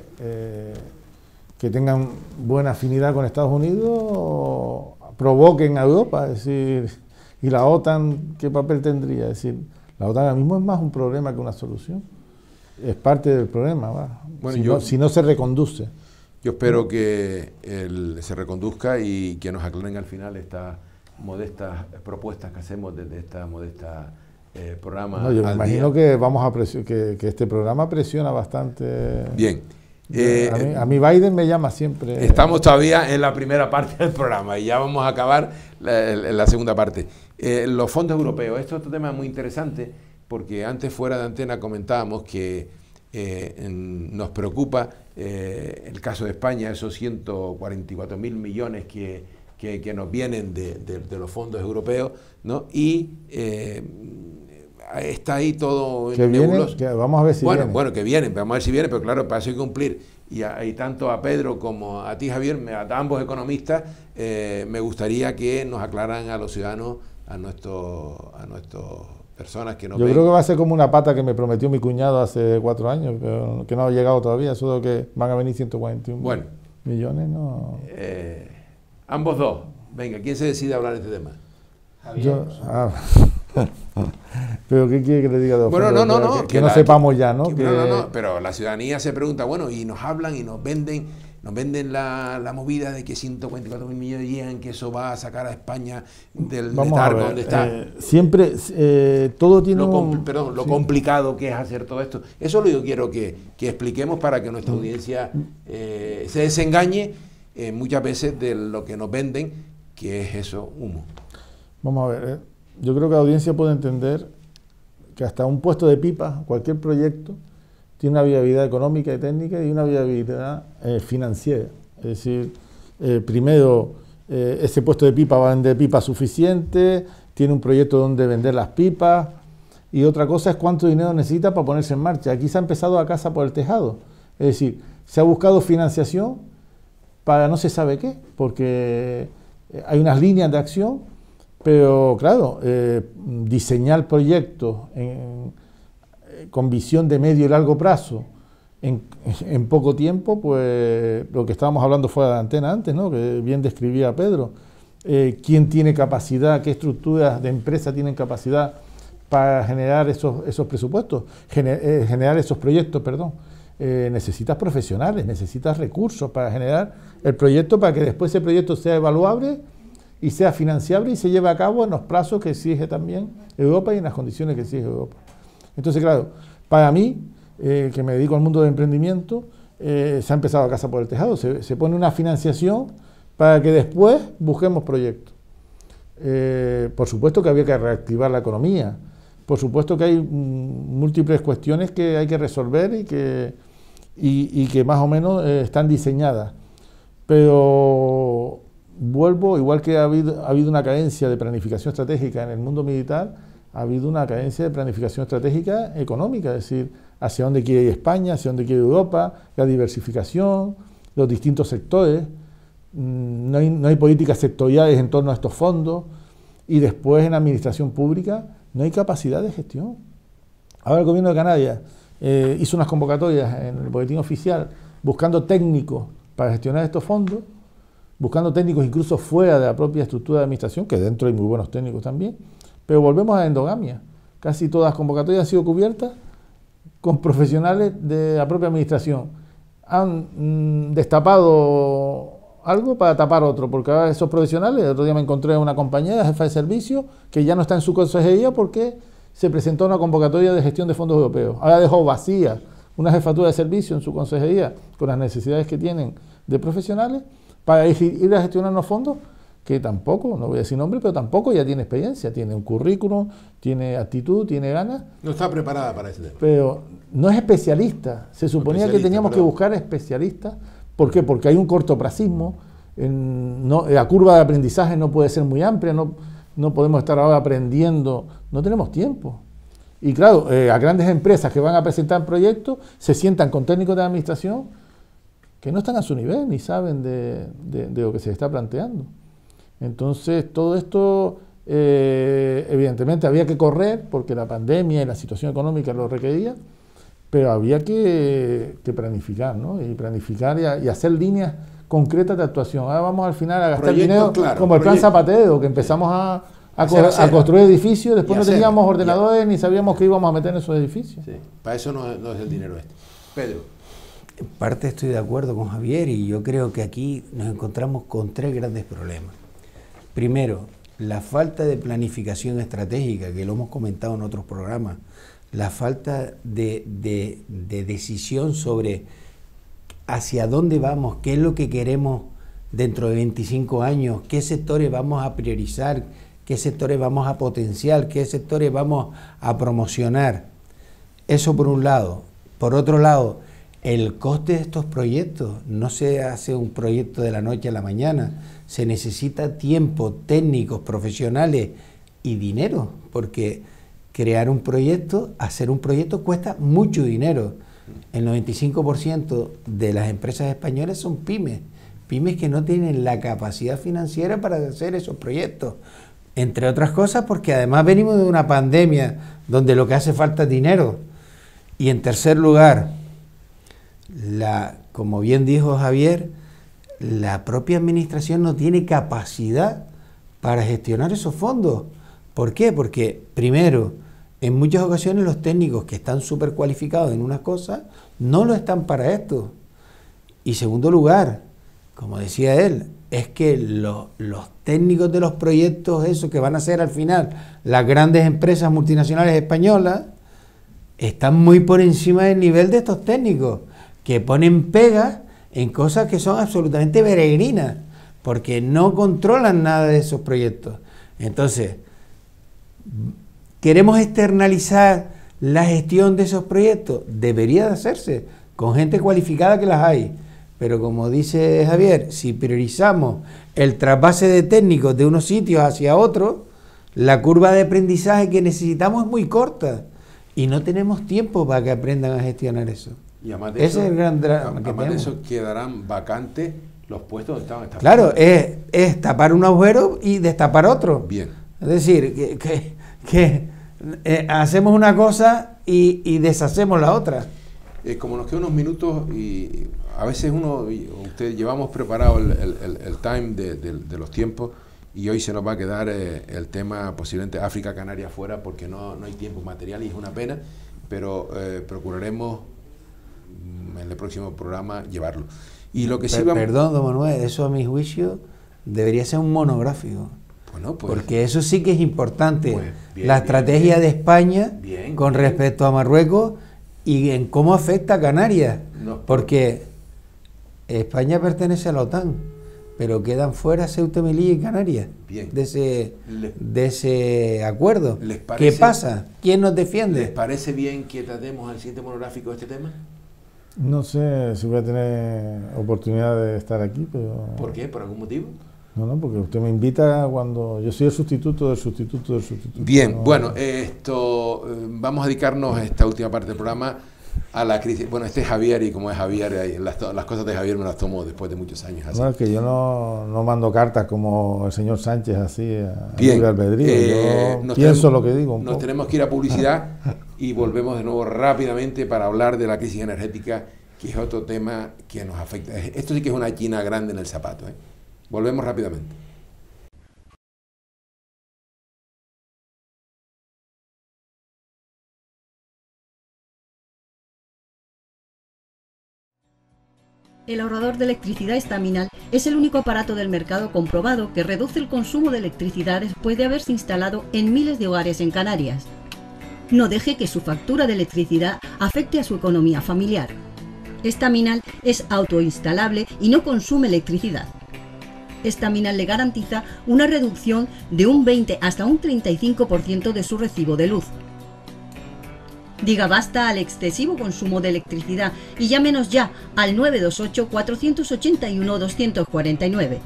Speaker 3: que tengan buena afinidad con Estados Unidos provoquen a Europa, es decir, y la OTAN, ¿qué papel tendría? Es decir, la OTAN ahora mismo es más un problema que una solución. Es parte del problema, ¿va? Bueno, si no se reconduce.
Speaker 1: Yo espero que se reconduzca y que nos aclaren al final estas modestas propuestas que hacemos desde esta modesta programa.
Speaker 3: No, yo me imagino que que este programa presiona bastante.
Speaker 1: Bien.
Speaker 3: A mí Biden me llama siempre.
Speaker 1: Estamos todavía en la primera parte del programa y ya vamos a acabar la segunda parte. Los fondos europeos, esto es otro tema muy interesante, porque antes fuera de antena comentábamos que nos preocupa el caso de España, esos 144.000 millones que nos vienen de los fondos europeos, ¿no? Y está ahí todo nebuloso.
Speaker 3: Vamos a ver si vienen.
Speaker 1: Bueno, que vienen, vamos a ver si vienen, pero claro, para eso hay que cumplir. Y tanto a Pedro como a ti, Javier, a ambos economistas, me gustaría que nos aclararan a los ciudadanos a nuestras personas que nos
Speaker 3: Yo
Speaker 1: ven.
Speaker 3: creo que va a ser como una pata que me prometió mi cuñado hace 4 años, pero que no ha llegado todavía. Eso de que van a venir 141
Speaker 1: Bueno.
Speaker 3: millones, no.
Speaker 1: Ambos dos. Venga, ¿quién se decide a hablar de este tema?
Speaker 3: Yo, pero ¿qué quiere que le diga de
Speaker 1: Bueno,
Speaker 3: fondo?
Speaker 1: no.
Speaker 3: Que no sepamos ya, ¿no?
Speaker 1: No, pero la ciudadanía se pregunta, bueno, y nos hablan y nos venden la movida de que 144.000 millones llegan, que eso va a sacar a España del letargo donde está.
Speaker 3: Siempre, todo tiene
Speaker 1: lo complicado que es hacer todo esto. Eso es lo que yo quiero que expliquemos para que nuestra audiencia se desengañe muchas veces de lo que nos venden, que es eso, humo.
Speaker 3: Vamos a ver, yo creo que la audiencia puede entender que hasta un puesto de pipa, cualquier proyecto, tiene una viabilidad económica y técnica y una viabilidad financiera. Es decir, primero, ese puesto de pipa va a vender pipas suficiente, tiene un proyecto donde vender las pipas, y otra cosa es cuánto dinero necesita para ponerse en marcha. Aquí se ha empezado a casa por el tejado. Es decir, se ha buscado financiación para no se sabe qué, porque hay unas líneas de acción, pero claro, diseñar proyectos con visión de medio y largo plazo en poco tiempo, pues lo que estábamos hablando fuera de la antena antes, ¿no? Que bien describía Pedro, quién tiene capacidad, qué estructuras de empresa tienen capacidad para generar esos presupuestos, generar esos proyectos, perdón. Necesitas profesionales, necesitas recursos para generar el proyecto, para que después ese proyecto sea evaluable y sea financiable y se lleve a cabo en los plazos que exige también Europa y en las condiciones que exige Europa. Entonces, claro, para mí, que me dedico al mundo del emprendimiento, se ha empezado a casa por el tejado, se pone una financiación para que después busquemos proyectos. Por supuesto que había que reactivar la economía, por supuesto que hay múltiples cuestiones que hay que resolver y que más o menos están diseñadas, pero vuelvo, igual que ha habido una carencia de planificación estratégica en el mundo militar, ha habido una carencia de planificación estratégica económica, es decir, hacia dónde quiere ir España, hacia dónde quiere Europa, la diversificación, los distintos sectores, no hay políticas sectoriales en torno a estos fondos, y después en la administración pública no hay capacidad de gestión. Ahora el gobierno de Canarias hizo unas convocatorias en el boletín oficial buscando técnicos para gestionar estos fondos, buscando técnicos incluso fuera de la propia estructura de administración, que dentro hay muy buenos técnicos también, pero volvemos a la endogamia. Casi todas las convocatorias han sido cubiertas con profesionales de la propia administración. Han destapado algo para tapar otro, porque ahora esos profesionales, el otro día me encontré a una compañera, jefa de servicio, que ya no está en su consejería porque se presentó una convocatoria de gestión de fondos europeos. Ahora dejó vacía una jefatura de servicio en su consejería con las necesidades que tienen de profesionales para ir a gestionar unos fondos que tampoco, no voy a decir nombre, pero tampoco ya tiene experiencia, tiene un currículum, tiene actitud, tiene ganas.
Speaker 1: No está preparada para ese tema.
Speaker 3: Pero no es especialista. Se suponía que teníamos que buscar especialistas. ¿Por qué? Porque hay un cortoplacismo. La curva de aprendizaje no puede ser muy amplia, no podemos estar ahora aprendiendo, no tenemos tiempo. Y claro, a grandes empresas que van a presentar proyectos se sientan con técnicos de administración que no están a su nivel ni saben de lo que se está planteando. Entonces, todo esto, evidentemente, había que correr porque la pandemia y la situación económica lo requería, pero había que planificar, ¿no? Y planificar y hacer líneas concretas de actuación. Ahora vamos al final a gastar dinero, claro, como el plan Zapatero, que empezamos a construir edificios, después no teníamos ordenadores ni sabíamos qué íbamos a meter en esos edificios.
Speaker 1: Sí, para eso no es el dinero este. Pedro.
Speaker 2: En parte estoy de acuerdo con Javier y yo creo que aquí nos encontramos con 3 grandes problemas. Primero, la falta de planificación estratégica, que lo hemos comentado en otros programas, la falta de decisión sobre hacia dónde vamos, qué es lo que queremos dentro de 25 años, qué sectores vamos a priorizar, qué sectores vamos a potenciar, qué sectores vamos a promocionar. Eso por un lado. Por otro lado, el coste de estos proyectos, no se hace un proyecto de la noche a la mañana, se necesita tiempo, técnicos, profesionales y dinero, porque crear un proyecto, hacer un proyecto cuesta mucho dinero. El 95% de las empresas españolas son pymes que no tienen la capacidad financiera para hacer esos proyectos. Entre otras cosas porque además venimos de una pandemia donde lo que hace falta es dinero. Y en tercer lugar, como bien dijo Javier, la propia administración no tiene capacidad para gestionar esos fondos. ¿Por qué? Porque, primero, en muchas ocasiones los técnicos que están súper cualificados en unas cosas no lo están para esto. Y segundo lugar, como decía él, es que los técnicos de los proyectos, esos que van a ser al final las grandes empresas multinacionales españolas, están muy por encima del nivel de estos técnicos, que ponen pegas en cosas que son absolutamente peregrinas, porque no controlan nada de esos proyectos. Entonces, ¿queremos externalizar la gestión de esos proyectos? Debería de hacerse con gente cualificada, que las hay. Pero como dice Javier, si priorizamos el trasvase de técnicos de unos sitios hacia otros, la curva de aprendizaje que necesitamos es muy corta y no tenemos tiempo para que aprendan a gestionar eso.
Speaker 1: Y además de
Speaker 2: Ese es el gran drama que
Speaker 1: además de
Speaker 2: tenemos.
Speaker 1: eso quedarán vacantes los puestos donde estaban establecidos.
Speaker 2: Claro, es tapar un agujero y destapar otro.
Speaker 1: Bien.
Speaker 2: Es decir, que hacemos una cosa y deshacemos la otra.
Speaker 1: Como nos quedan unos minutos y a veces usted llevamos preparado el time de los tiempos y hoy se nos va a quedar el tema posiblemente África, Canarias fuera porque no hay tiempo material y es una pena, pero procuraremos en el próximo programa llevarlo. Y lo que sí vamos...
Speaker 2: Perdón, don Manuel, eso a mi juicio debería ser un monográfico.
Speaker 1: Bueno, pues,
Speaker 2: porque eso sí que es importante.
Speaker 1: Pues, bien,
Speaker 2: la estrategia de España con
Speaker 1: bien.
Speaker 2: respecto a Marruecos y en cómo afecta a Canarias.
Speaker 1: No.
Speaker 2: Porque España pertenece a la OTAN, pero quedan fuera Ceuta, Melilla y Canarias de ese acuerdo. ¿Qué pasa? ¿Quién nos defiende?
Speaker 1: ¿Les parece bien que tratemos al siguiente monográfico este tema?
Speaker 3: No sé si voy a tener oportunidad de estar aquí, pero...
Speaker 1: ¿Por qué? ¿Por algún motivo?
Speaker 3: No, porque usted me invita cuando... Yo soy el sustituto del sustituto del sustituto.
Speaker 1: Bien,
Speaker 3: no,
Speaker 1: bueno, vamos a dedicarnos a esta última parte del programa a la crisis. Bueno, este es Javier y como es Javier, las cosas de Javier me las tomo después de muchos años. Así.
Speaker 3: Bueno, es que yo no mando cartas como el señor Sánchez así a
Speaker 1: libre
Speaker 3: albedrío. Yo pienso lo que digo.
Speaker 1: Nos tenemos que ir a publicidad y volvemos de nuevo rápidamente para hablar de la crisis energética, que es otro tema que nos afecta. Esto sí que es una china grande en el zapato, ¿eh? Volvemos rápidamente.
Speaker 5: El ahorrador de electricidad estaminal es el único aparato del mercado comprobado que reduce el consumo de electricidad después de haberse instalado en miles de hogares en Canarias. No deje que su factura de electricidad afecte a su economía familiar. Estaminal es autoinstalable y no consume electricidad. Estaminal le garantiza una reducción de un 20 hasta un 35% de su recibo de luz. Diga basta al excesivo consumo de electricidad y llámenos ya al 928-481-249.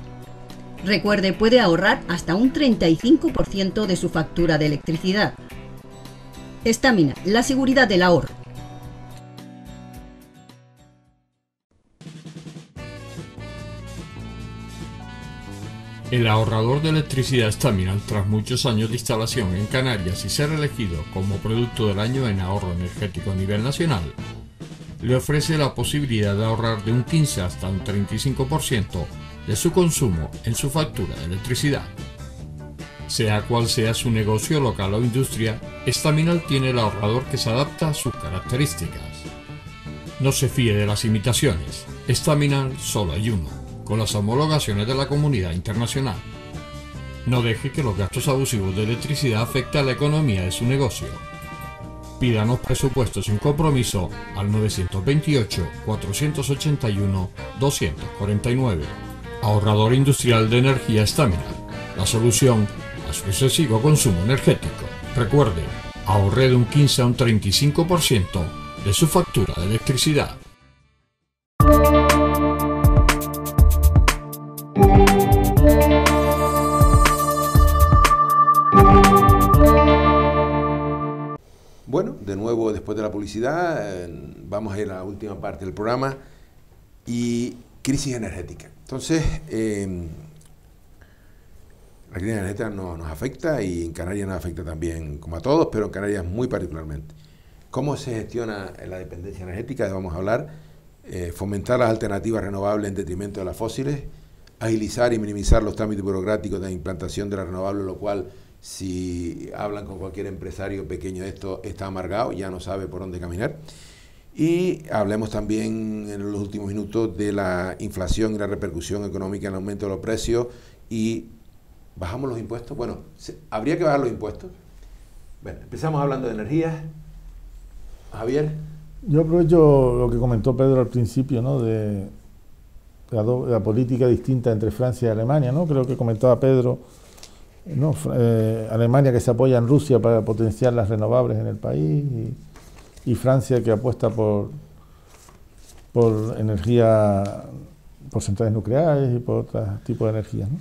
Speaker 5: Recuerde, puede ahorrar hasta un 35% de su factura de electricidad. Estaminal, la seguridad del ahorro.
Speaker 4: El ahorrador de electricidad Estaminal, tras muchos años de instalación en Canarias y ser elegido como producto del año en ahorro energético a nivel nacional, le ofrece la posibilidad de ahorrar de un 15 hasta un 35% de su consumo en su factura de electricidad. Sea cual sea su negocio local o industria, Estaminal tiene el ahorrador que se adapta a sus características. No se fíe de las imitaciones, Estaminal solo hay uno, con las homologaciones de la comunidad internacional. No deje que los gastos abusivos de electricidad afecten a la economía de su negocio. Pídanos presupuestos sin compromiso al 928-481-249. Ahorrador industrial de energía Estaminal, la solución a su excesivo consumo energético. Recuerde, ahorre de un 15 a un 35% de su factura de electricidad.
Speaker 1: Bueno, de nuevo después de la publicidad, vamos a ir a la última parte del programa y crisis energética. Entonces, La crisis energética nos afecta y en Canarias nos afecta también, como a todos, pero en Canarias muy particularmente. ¿Cómo se gestiona la dependencia energética? Vamos a hablar. Fomentar las alternativas renovables en detrimento de las fósiles, agilizar y minimizar los trámites burocráticos de implantación de las renovables, lo cual, si hablan con cualquier empresario pequeño de esto, está amargado, ya no sabe por dónde caminar. Y hablemos también en los últimos minutos de la inflación y la repercusión económica en el aumento de los precios. Y bajamos los impuestos. Bueno, ¿habría que bajar los impuestos? Bueno, empezamos hablando de energía. Javier.
Speaker 3: Yo aprovecho lo que comentó Pedro al principio, ¿no? De la política distinta entre Francia y Alemania, ¿no? Creo que comentaba Pedro, ¿no? Alemania que se apoya en Rusia para potenciar las renovables en el país y Francia que apuesta por energía, por centrales nucleares y por otros tipos de energías, ¿no?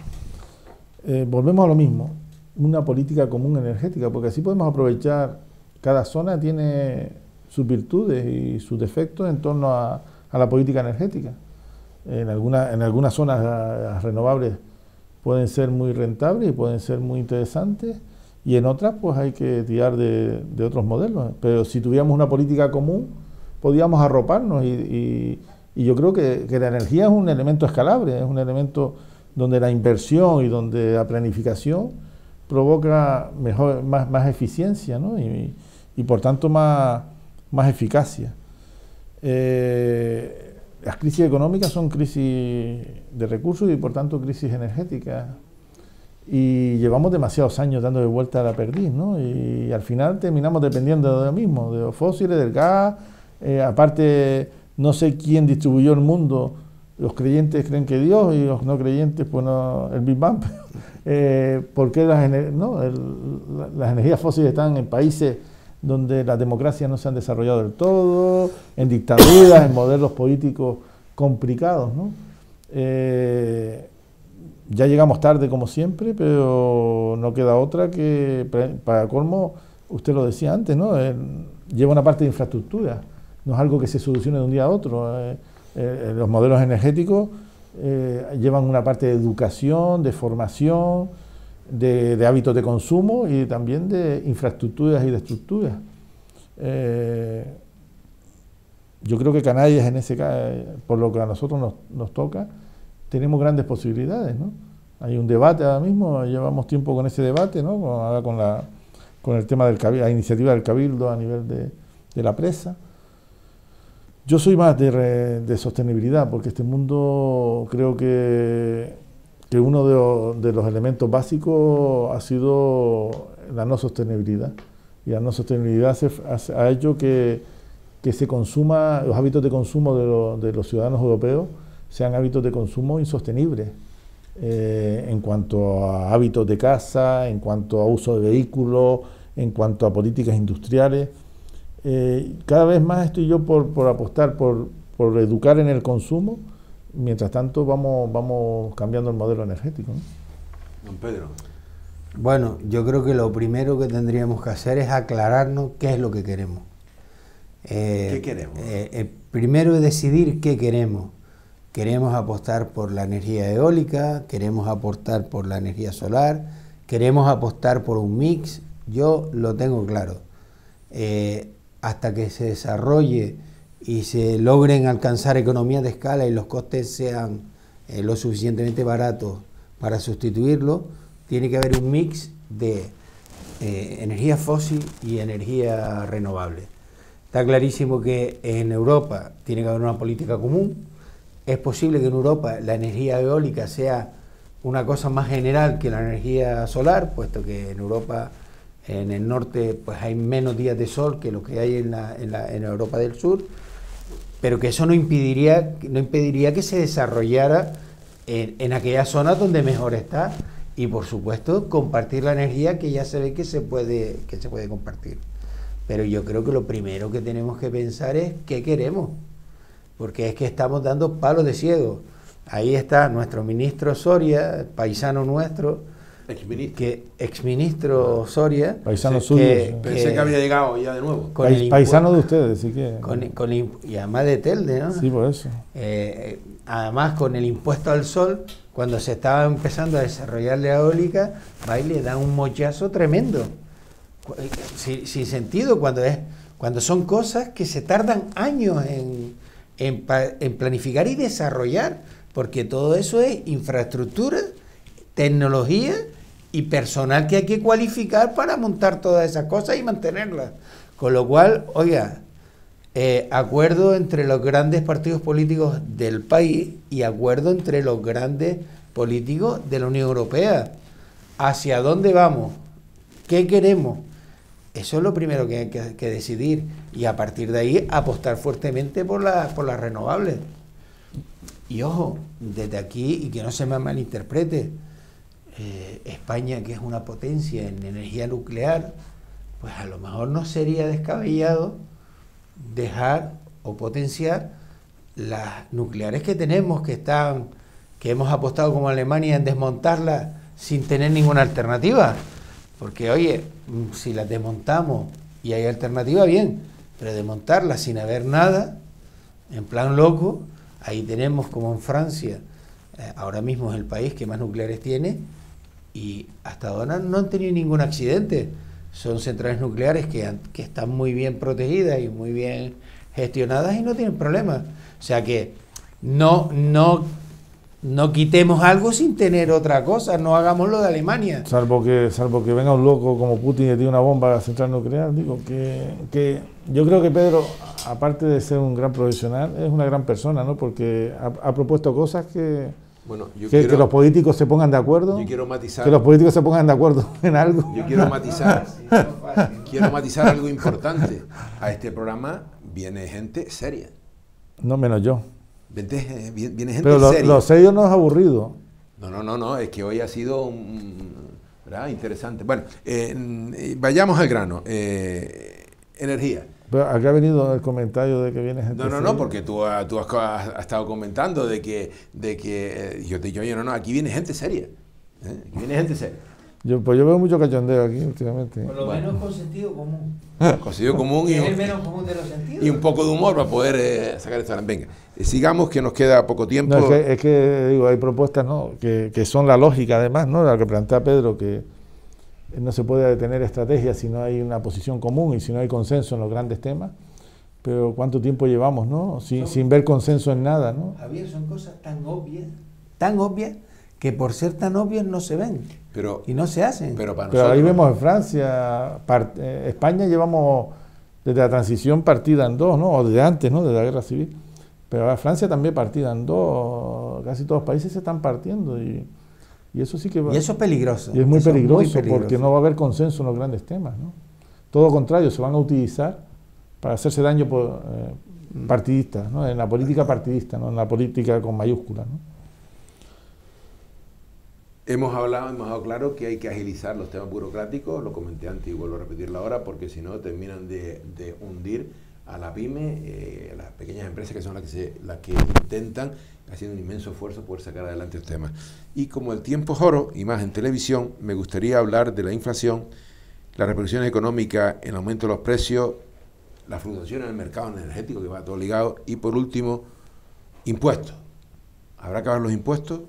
Speaker 3: Volvemos a lo mismo, una política común energética, porque así podemos aprovechar, cada zona tiene sus virtudes y sus defectos en torno a la política energética. En algunas zonas las renovables pueden ser muy rentables y pueden ser muy interesantes, y en otras pues hay que tirar de otros modelos. Pero si tuviéramos una política común, podríamos arroparnos y yo creo que la energía es un elemento escalable, es un elemento donde la inversión y donde la planificación provoca más eficiencia, ¿no? y por tanto más eficacia. Las crisis económicas son crisis de recursos y por tanto crisis energéticas, y llevamos demasiados años dando de vuelta a la perdiz, ¿no? Y al final terminamos dependiendo de lo mismo, de los fósiles, del gas. Aparte, no sé quién distribuyó el mundo. Los creyentes creen que Dios y los no creyentes, pues no, el Big Bang. ¿Por qué las energías fósiles están en países donde las democracias no se han desarrollado del todo, en dictaduras, en modelos políticos complicados, ¿no? Ya llegamos tarde como siempre, pero no queda otra que, para colmo, usted lo decía antes, ¿no? Lleva una parte de infraestructura, no es algo que se solucione de un día a otro. Los modelos energéticos llevan una parte de educación, de formación, de hábitos de consumo y también de infraestructuras y de estructuras. Yo creo que Canarias, en ese caso, por lo que a nosotros nos toca, tenemos grandes posibilidades, ¿no? Hay un debate ahora mismo, llevamos tiempo con ese debate, ¿no? Ahora con el tema de la iniciativa del Cabildo a nivel de la presa. Yo soy más de sostenibilidad, porque este mundo creo que uno de los elementos básicos ha sido la no sostenibilidad. Y la no sostenibilidad ha hecho que se consuma, los hábitos de consumo de los ciudadanos europeos sean hábitos de consumo insostenibles, en cuanto a hábitos de casa, en cuanto a uso de vehículos, en cuanto a políticas industriales. Cada vez más estoy yo por apostar por educar en el consumo. Mientras tanto vamos cambiando el modelo energético, ¿no?
Speaker 1: Don Pedro.
Speaker 2: Bueno, yo creo que lo primero que tendríamos que hacer es aclararnos qué es lo que queremos.
Speaker 1: ¿Qué queremos?
Speaker 2: Primero es decidir qué queremos. Queremos apostar por la energía eólica, queremos apostar por la energía solar, queremos apostar por un mix. Yo lo tengo claro. Hasta que se desarrolle y se logren alcanzar economías de escala y los costes sean lo suficientemente baratos para sustituirlo, tiene que haber un mix de energía fósil y energía renovable. Está clarísimo que en Europa tiene que haber una política común. Es posible que en Europa la energía eólica sea una cosa más general que la energía solar, puesto que en Europa, en el norte, pues hay menos días de sol que lo que hay en Europa del Sur, pero que eso no impediría que se desarrollara en aquellas zonas donde mejor está, y por supuesto compartir la energía, que ya se ve que se puede compartir. Pero yo creo que lo primero que tenemos que pensar es qué queremos, porque es que estamos dando palos de ciego. Ahí está nuestro ministro Soria, paisano nuestro, exministro Soria,
Speaker 3: paisano suyo.
Speaker 1: Pensé que había llegado ya de nuevo.
Speaker 3: Paisano de ustedes, si quieren.
Speaker 2: Y además de Telde, ¿no?
Speaker 3: Sí, por eso.
Speaker 2: Además, con el impuesto al sol, cuando se estaba empezando a desarrollar la eólica, va y le da un mochazo tremendo. Sin sentido, cuando son cosas que se tardan años en planificar y desarrollar, porque todo eso es infraestructura, tecnología y personal que hay que cualificar para montar todas esas cosas y mantenerlas. Con lo cual, oiga, acuerdo entre los grandes partidos políticos del país y acuerdo entre los grandes políticos de la Unión Europea. ¿Hacia dónde vamos? ¿Qué queremos? Eso es lo primero que hay que decidir, y a partir de ahí apostar fuertemente por las renovables. Y ojo, desde aquí, y que no se me malinterprete, España, que es una potencia en energía nuclear, pues a lo mejor no sería descabellado dejar o potenciar las nucleares que tenemos, que hemos apostado como Alemania en desmontarlas sin tener ninguna alternativa. Porque, oye, si las desmontamos y hay alternativa, bien, pero desmontarlas sin haber nada, en plan loco, ahí tenemos como en Francia, ahora mismo es el país que más nucleares tiene, y hasta ahora no han tenido ningún accidente. Son centrales nucleares que están muy bien protegidas y muy bien gestionadas y no tienen problemas. O sea que no quitemos algo sin tener otra cosa, no hagamos lo de Alemania.
Speaker 3: Salvo que venga un loco como Putin y tiene una bomba a la central nuclear. Digo que yo creo que Pedro, aparte de ser un gran profesional, es una gran persona, ¿no? Porque ha propuesto cosas que los políticos se pongan de acuerdo.
Speaker 1: Yo quiero matizar.
Speaker 3: Que los políticos se pongan de acuerdo en algo.
Speaker 1: Yo quiero matizar. Quiero matizar algo importante. A este programa viene gente seria.
Speaker 3: No, menos yo.
Speaker 1: Viene gente
Speaker 3: pero
Speaker 1: seria.
Speaker 3: Lo serio no es aburrido.
Speaker 1: No, es que hoy ha sido ¿verdad? Interesante. Bueno, vayamos al grano. Energía.
Speaker 3: Pero aquí ha venido el comentario de que viene gente seria.
Speaker 1: No, porque tú has estado comentando de que yo te digo, oye, no, aquí viene gente seria. Aquí viene gente seria.
Speaker 3: Yo veo mucho cachondeo aquí últimamente.
Speaker 2: Por lo menos con sentido común.
Speaker 1: Con sentido común
Speaker 2: es el menos común de los sentidos.
Speaker 1: Y un poco de humor para poder sacar esto. Venga, sigamos, que nos queda poco tiempo.
Speaker 3: No, es que digo, hay propuestas, ¿no? que son la lógica, además, ¿no? La que plantea Pedro, que no se puede tener estrategia si no hay una posición común y si no hay consenso en los grandes temas. Pero ¿cuánto tiempo llevamos, no? Sin ver consenso en nada, ¿no?
Speaker 2: Javier, son cosas tan obvias, que por ser tan obvias no se ven y no se hacen.
Speaker 3: Pero ahí vemos en Francia, España llevamos desde la transición partida en dos, ¿no? O desde antes, ¿no? Desde la guerra civil. Pero ahora Francia también partida en dos, casi todos los países se están partiendo y eso sí que va.
Speaker 2: Y eso es peligroso.
Speaker 3: Y es muy peligroso porque no va a haber consenso en los grandes temas, ¿no? Todo lo contrario, se van a utilizar para hacerse daño por partidistas, ¿no? En la política partidista, ¿no? En la política con mayúsculas, ¿no?
Speaker 1: Hemos hablado claro que hay que agilizar los temas burocráticos, lo comenté antes y vuelvo a repetirlo ahora, porque si no terminan de hundir a la pyme, a las pequeñas empresas que son las que intentan, haciendo un inmenso esfuerzo por sacar adelante los temas. Y como el tiempo es oro, y más en televisión, me gustaría hablar de la inflación, las repercusiones económicas en el aumento de los precios, la fluctuación en el mercado energético, que va todo ligado, y por último, impuestos. ¿Habrá que pagar los impuestos?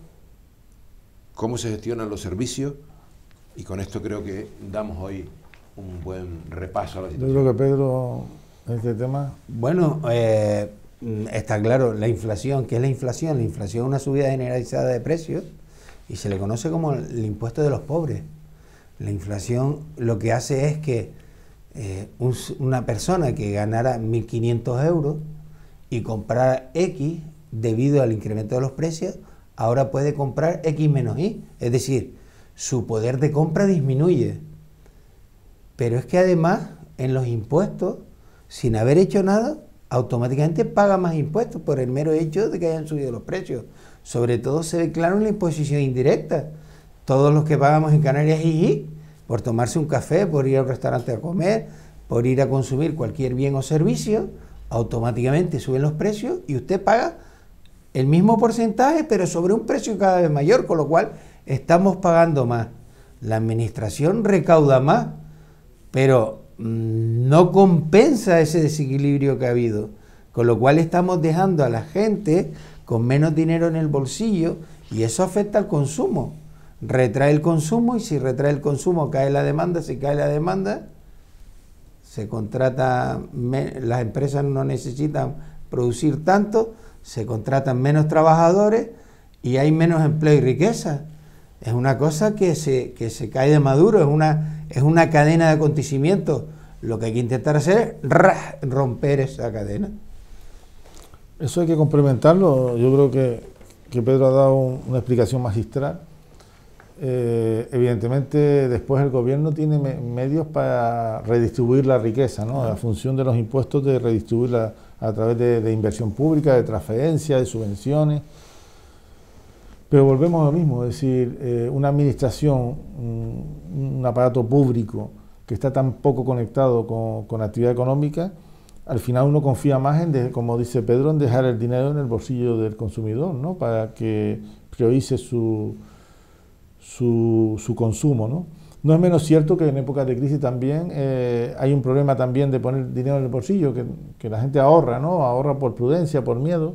Speaker 1: ¿Cómo se gestionan los servicios? Y con esto creo que damos hoy un buen repaso a la situación.
Speaker 3: Yo creo que Pedro, este tema...
Speaker 2: Bueno, está claro, la inflación, ¿qué es la inflación? La inflación es una subida generalizada de precios y se le conoce como el impuesto de los pobres. La inflación lo que hace es que una persona que ganara 1.500 euros y comprara X debido al incremento de los precios, ahora puede comprar X menos Y, es decir, su poder de compra disminuye. Pero es que además, en los impuestos, sin haber hecho nada, automáticamente paga más impuestos por el mero hecho de que hayan subido los precios. Sobre todo se ve claro en la imposición indirecta. Todos los que pagamos en Canarias IGI, por tomarse un café, por ir al restaurante a comer, por ir a consumir cualquier bien o servicio, automáticamente suben los precios y usted paga el mismo porcentaje, pero sobre un precio cada vez mayor, con lo cual estamos pagando más. La administración recauda más, pero no compensa ese desequilibrio que ha habido, con lo cual estamos dejando a la gente con menos dinero en el bolsillo y eso afecta al consumo, retrae el consumo, y si retrae el consumo cae la demanda, si cae la demanda se contrata, las empresas no necesitan producir tanto, se contratan menos trabajadores y hay menos empleo y riqueza. Es una cosa que se cae de maduro, es una cadena de acontecimientos. Lo que hay que intentar hacer es romper esa cadena.
Speaker 3: Eso hay que complementarlo. Yo creo que Pedro ha dado una explicación magistral. Evidentemente después el gobierno tiene medios para redistribuir la riqueza, ¿no? La función de los impuestos de redistribuirla a través de inversión pública, de transferencias, de subvenciones. Pero volvemos a lo mismo, es decir, una administración, un aparato público que está tan poco conectado con la actividad económica, al final uno confía más en, como dice Pedro, en dejar el dinero en el bolsillo del consumidor, ¿no? Para que priorice su consumo, ¿no? No es menos cierto que en épocas de crisis también hay un problema también de poner dinero en el bolsillo, que la gente ahorra, ¿no? Ahorra por prudencia, por miedo,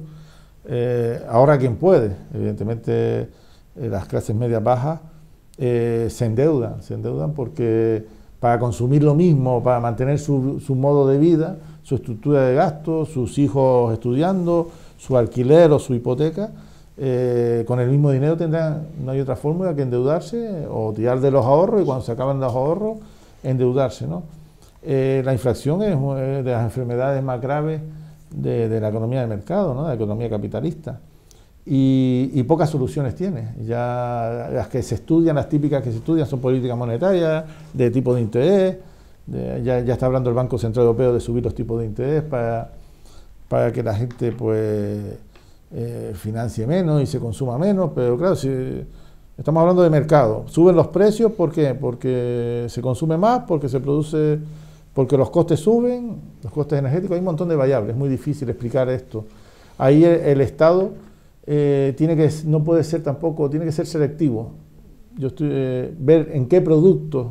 Speaker 3: ahorra quien puede. Evidentemente las clases medias bajas se endeudan porque para consumir lo mismo, para mantener su modo de vida, su estructura de gastos, sus hijos estudiando, su alquiler o su hipoteca, con el mismo dinero no hay otra fórmula que endeudarse o tirar de los ahorros, y cuando se acaban los ahorros, endeudarse, ¿no? La inflación es una de las enfermedades más graves de la economía de mercado, ¿no? De la economía capitalista, y pocas soluciones tiene. Ya las que se estudian, las típicas que se estudian, son políticas monetarias, de tipo de interés. Ya está hablando el Banco Central Europeo de subir los tipos de interés para que la gente pues financie menos y se consuma menos, pero claro, si estamos hablando de mercado, suben los precios, ¿por qué? Porque se consume más, porque se produce, porque los costes suben, los costes energéticos, hay un montón de variables, es muy difícil explicar esto. Ahí el Estado no puede ser tampoco, tiene que ser selectivo. Ver en qué productos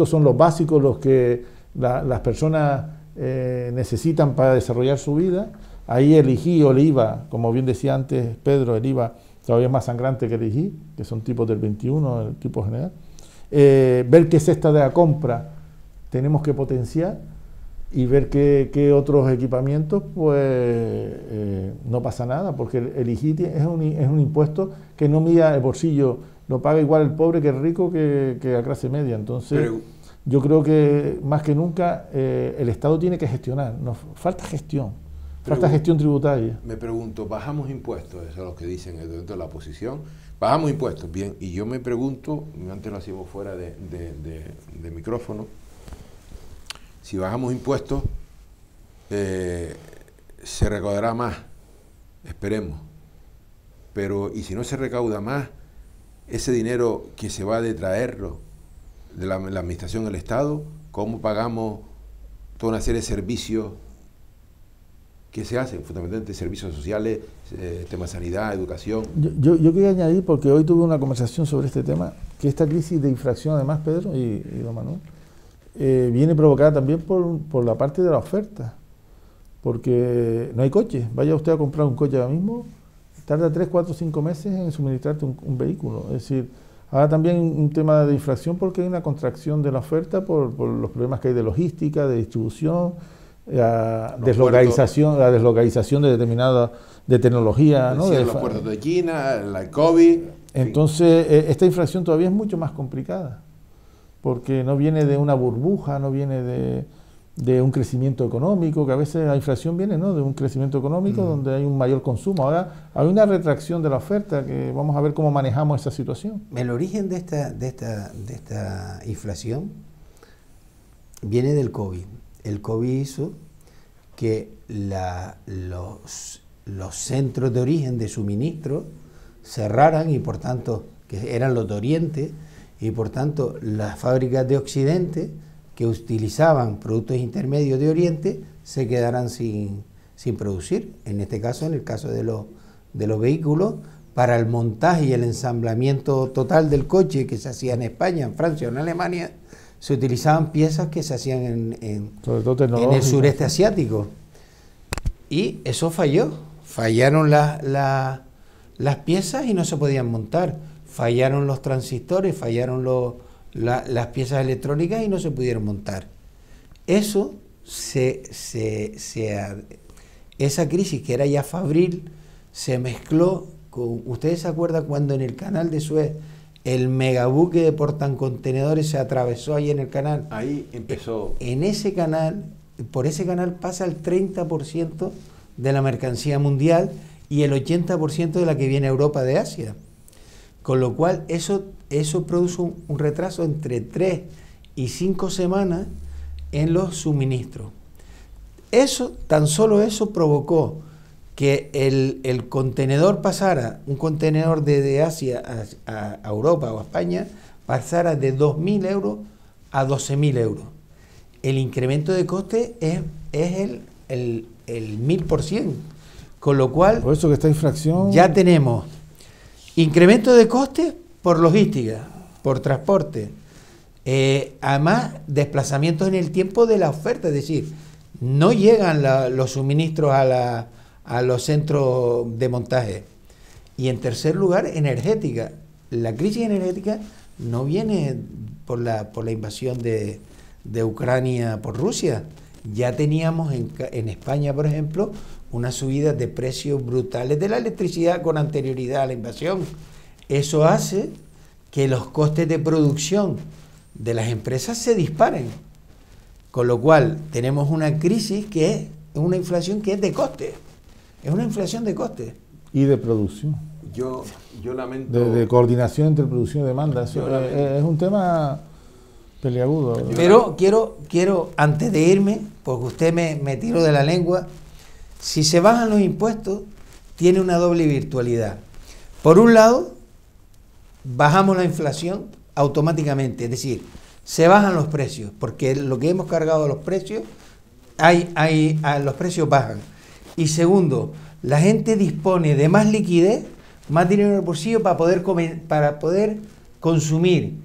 Speaker 3: son los básicos, los que las personas necesitan para desarrollar su vida. Ahí el IGI o el IVA, como bien decía antes Pedro, el IVA todavía es más sangrante que el IGI, que son tipos del 21, el tipo general. Ver qué cesta de la compra tenemos que potenciar y ver qué otros equipamientos, pues no pasa nada, porque el IGI es un impuesto que no mide el bolsillo, lo paga igual el pobre que el rico que la clase media. Entonces, yo creo que más que nunca el Estado tiene que gestionar, nos falta gestión. Falta gestión tributaria.
Speaker 1: Me pregunto, ¿bajamos impuestos? Eso es lo que dicen dentro de la oposición. Bajamos impuestos, bien. Y yo me pregunto, antes lo hacíamos fuera de micrófono, si bajamos impuestos, se recaudará más, esperemos. Pero, y si no se recauda más, ese dinero que se va a detraerlo de la administración del Estado, ¿cómo pagamos toda una serie de servicios que se hacen? Fundamentalmente servicios sociales, tema de sanidad, educación.
Speaker 3: Yo quería añadir, porque hoy tuve una conversación sobre este tema, que esta crisis de inflación, además, Pedro y don Manuel, viene provocada también por la parte de la oferta, porque no hay coches. Vaya usted a comprar un coche ahora mismo, tarda 3, 4, 5 meses en suministrarte un vehículo. Es decir, ahora también un tema de inflación porque hay una contracción de la oferta por los problemas que hay de logística, de distribución, la deslocalización de determinada tecnología, ¿no?
Speaker 1: Los puertos de China, la COVID.
Speaker 3: Entonces, esta inflación todavía es mucho más complicada, porque no viene de una burbuja, no viene de un crecimiento económico, que a veces la inflación viene, ¿no?, de un crecimiento económico donde hay un mayor consumo. Ahora hay una retracción de la oferta, que vamos a ver cómo manejamos esa situación.
Speaker 2: El origen de esta inflación viene del COVID. El COVID hizo que los centros de origen de suministro cerraran, y por tanto, que eran los de Oriente, y por tanto las fábricas de Occidente que utilizaban productos intermedios de Oriente se quedaran sin producir. En este caso, en el caso de los vehículos, para el montaje y el ensamblamiento total del coche que se hacía en España, en Francia o en Alemania, se utilizaban piezas que se hacían en el sureste asiático. Y eso falló. Fallaron las las piezas y no se podían montar. Fallaron los transistores, fallaron las piezas electrónicas y no se pudieron montar. Eso esa crisis que era ya fabril se mezcló con... ¿Ustedes se acuerdan cuando en el canal de Suez el megabuque de portacontenedores se atravesó ahí en el canal?
Speaker 1: Ahí empezó.
Speaker 2: En ese canal, por ese canal pasa el 30% de la mercancía mundial y el 80% de la que viene a Europa de Asia. Con lo cual eso produce un retraso entre 3 y 5 semanas en los suministros. Tan solo eso provocó que el contenedor pasara, un contenedor de Asia a Europa o a España, pasara de 2.000 euros a 12.000 euros. El incremento de coste es el 1000%, con lo cual...
Speaker 3: Por eso que esta infracción...
Speaker 2: Ya tenemos incremento de costes por logística, por transporte, además desplazamientos en el tiempo de la oferta, es decir, no llegan los suministros a los centros de montaje. Y en tercer lugar, energética. La crisis energética no viene por la invasión de Ucrania por Rusia. Ya teníamos en España, por ejemplo, unas subidas de precios brutales de la electricidad con anterioridad a la invasión. Eso hace que los costes de producción de las empresas se disparen. Con lo cual tenemos una crisis que es una inflación que es de coste. Es una inflación de coste.
Speaker 3: Y de producción.
Speaker 1: Yo lamento...
Speaker 3: De coordinación entre producción y demanda. Eso es un tema peliagudo.
Speaker 2: Pero quiero, antes de irme, porque usted me tiró de la lengua, si se bajan los impuestos, tiene una doble virtualidad. Por un lado, bajamos la inflación automáticamente, es decir, se bajan los precios, porque lo que hemos cargado a los precios, los precios bajan. Y segundo, la gente dispone de más liquidez, más dinero en el bolsillo para poder consumir.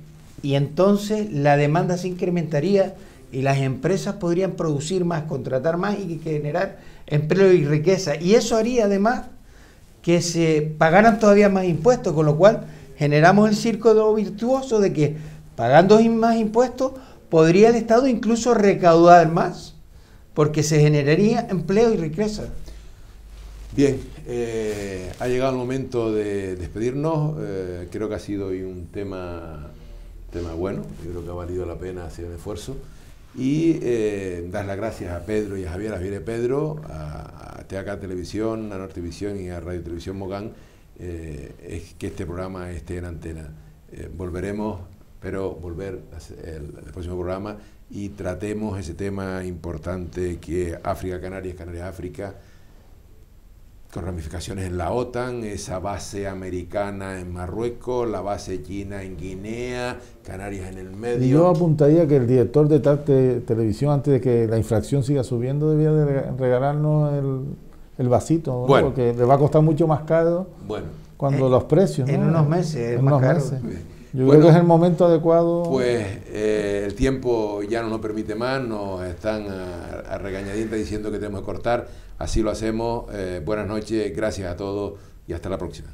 Speaker 2: Y entonces la demanda se incrementaría y las empresas podrían producir más, contratar más y generar empleo y riqueza. Y eso haría además que se pagaran todavía más impuestos, con lo cual generamos el círculo virtuoso de que pagando más impuestos podría el Estado incluso recaudar más, porque se generaría empleo y riqueza.
Speaker 1: Bien, ha llegado el momento de despedirnos. Creo que ha sido hoy un tema bueno. Yo creo que ha valido la pena hacer el esfuerzo. Y dar las gracias a Pedro y a Javier y Pedro, a TAC Televisión, a Nortevisión y a Radio Televisión Mogán, es que este programa esté en antena. Volveremos, pero volver el próximo programa y tratemos ese tema importante que es África-Canarias, Canarias-África, con ramificaciones en la OTAN, esa base americana en Marruecos, la base china en Guinea, Canarias en el medio.
Speaker 3: Y yo apuntaría que el director de TAC Televisión, antes de que la inflación siga subiendo, debía de regalarnos el vasito, ¿no?
Speaker 1: Bueno.
Speaker 3: Porque le va a costar mucho más caro cuando los precios, ¿no?
Speaker 2: En unos meses es más caro.
Speaker 3: Yo creo que es el momento adecuado.
Speaker 1: Pues el tiempo ya no nos permite más, nos están a regañadientes diciendo que tenemos que cortar, así lo hacemos. Buenas noches, gracias a todos y hasta la próxima.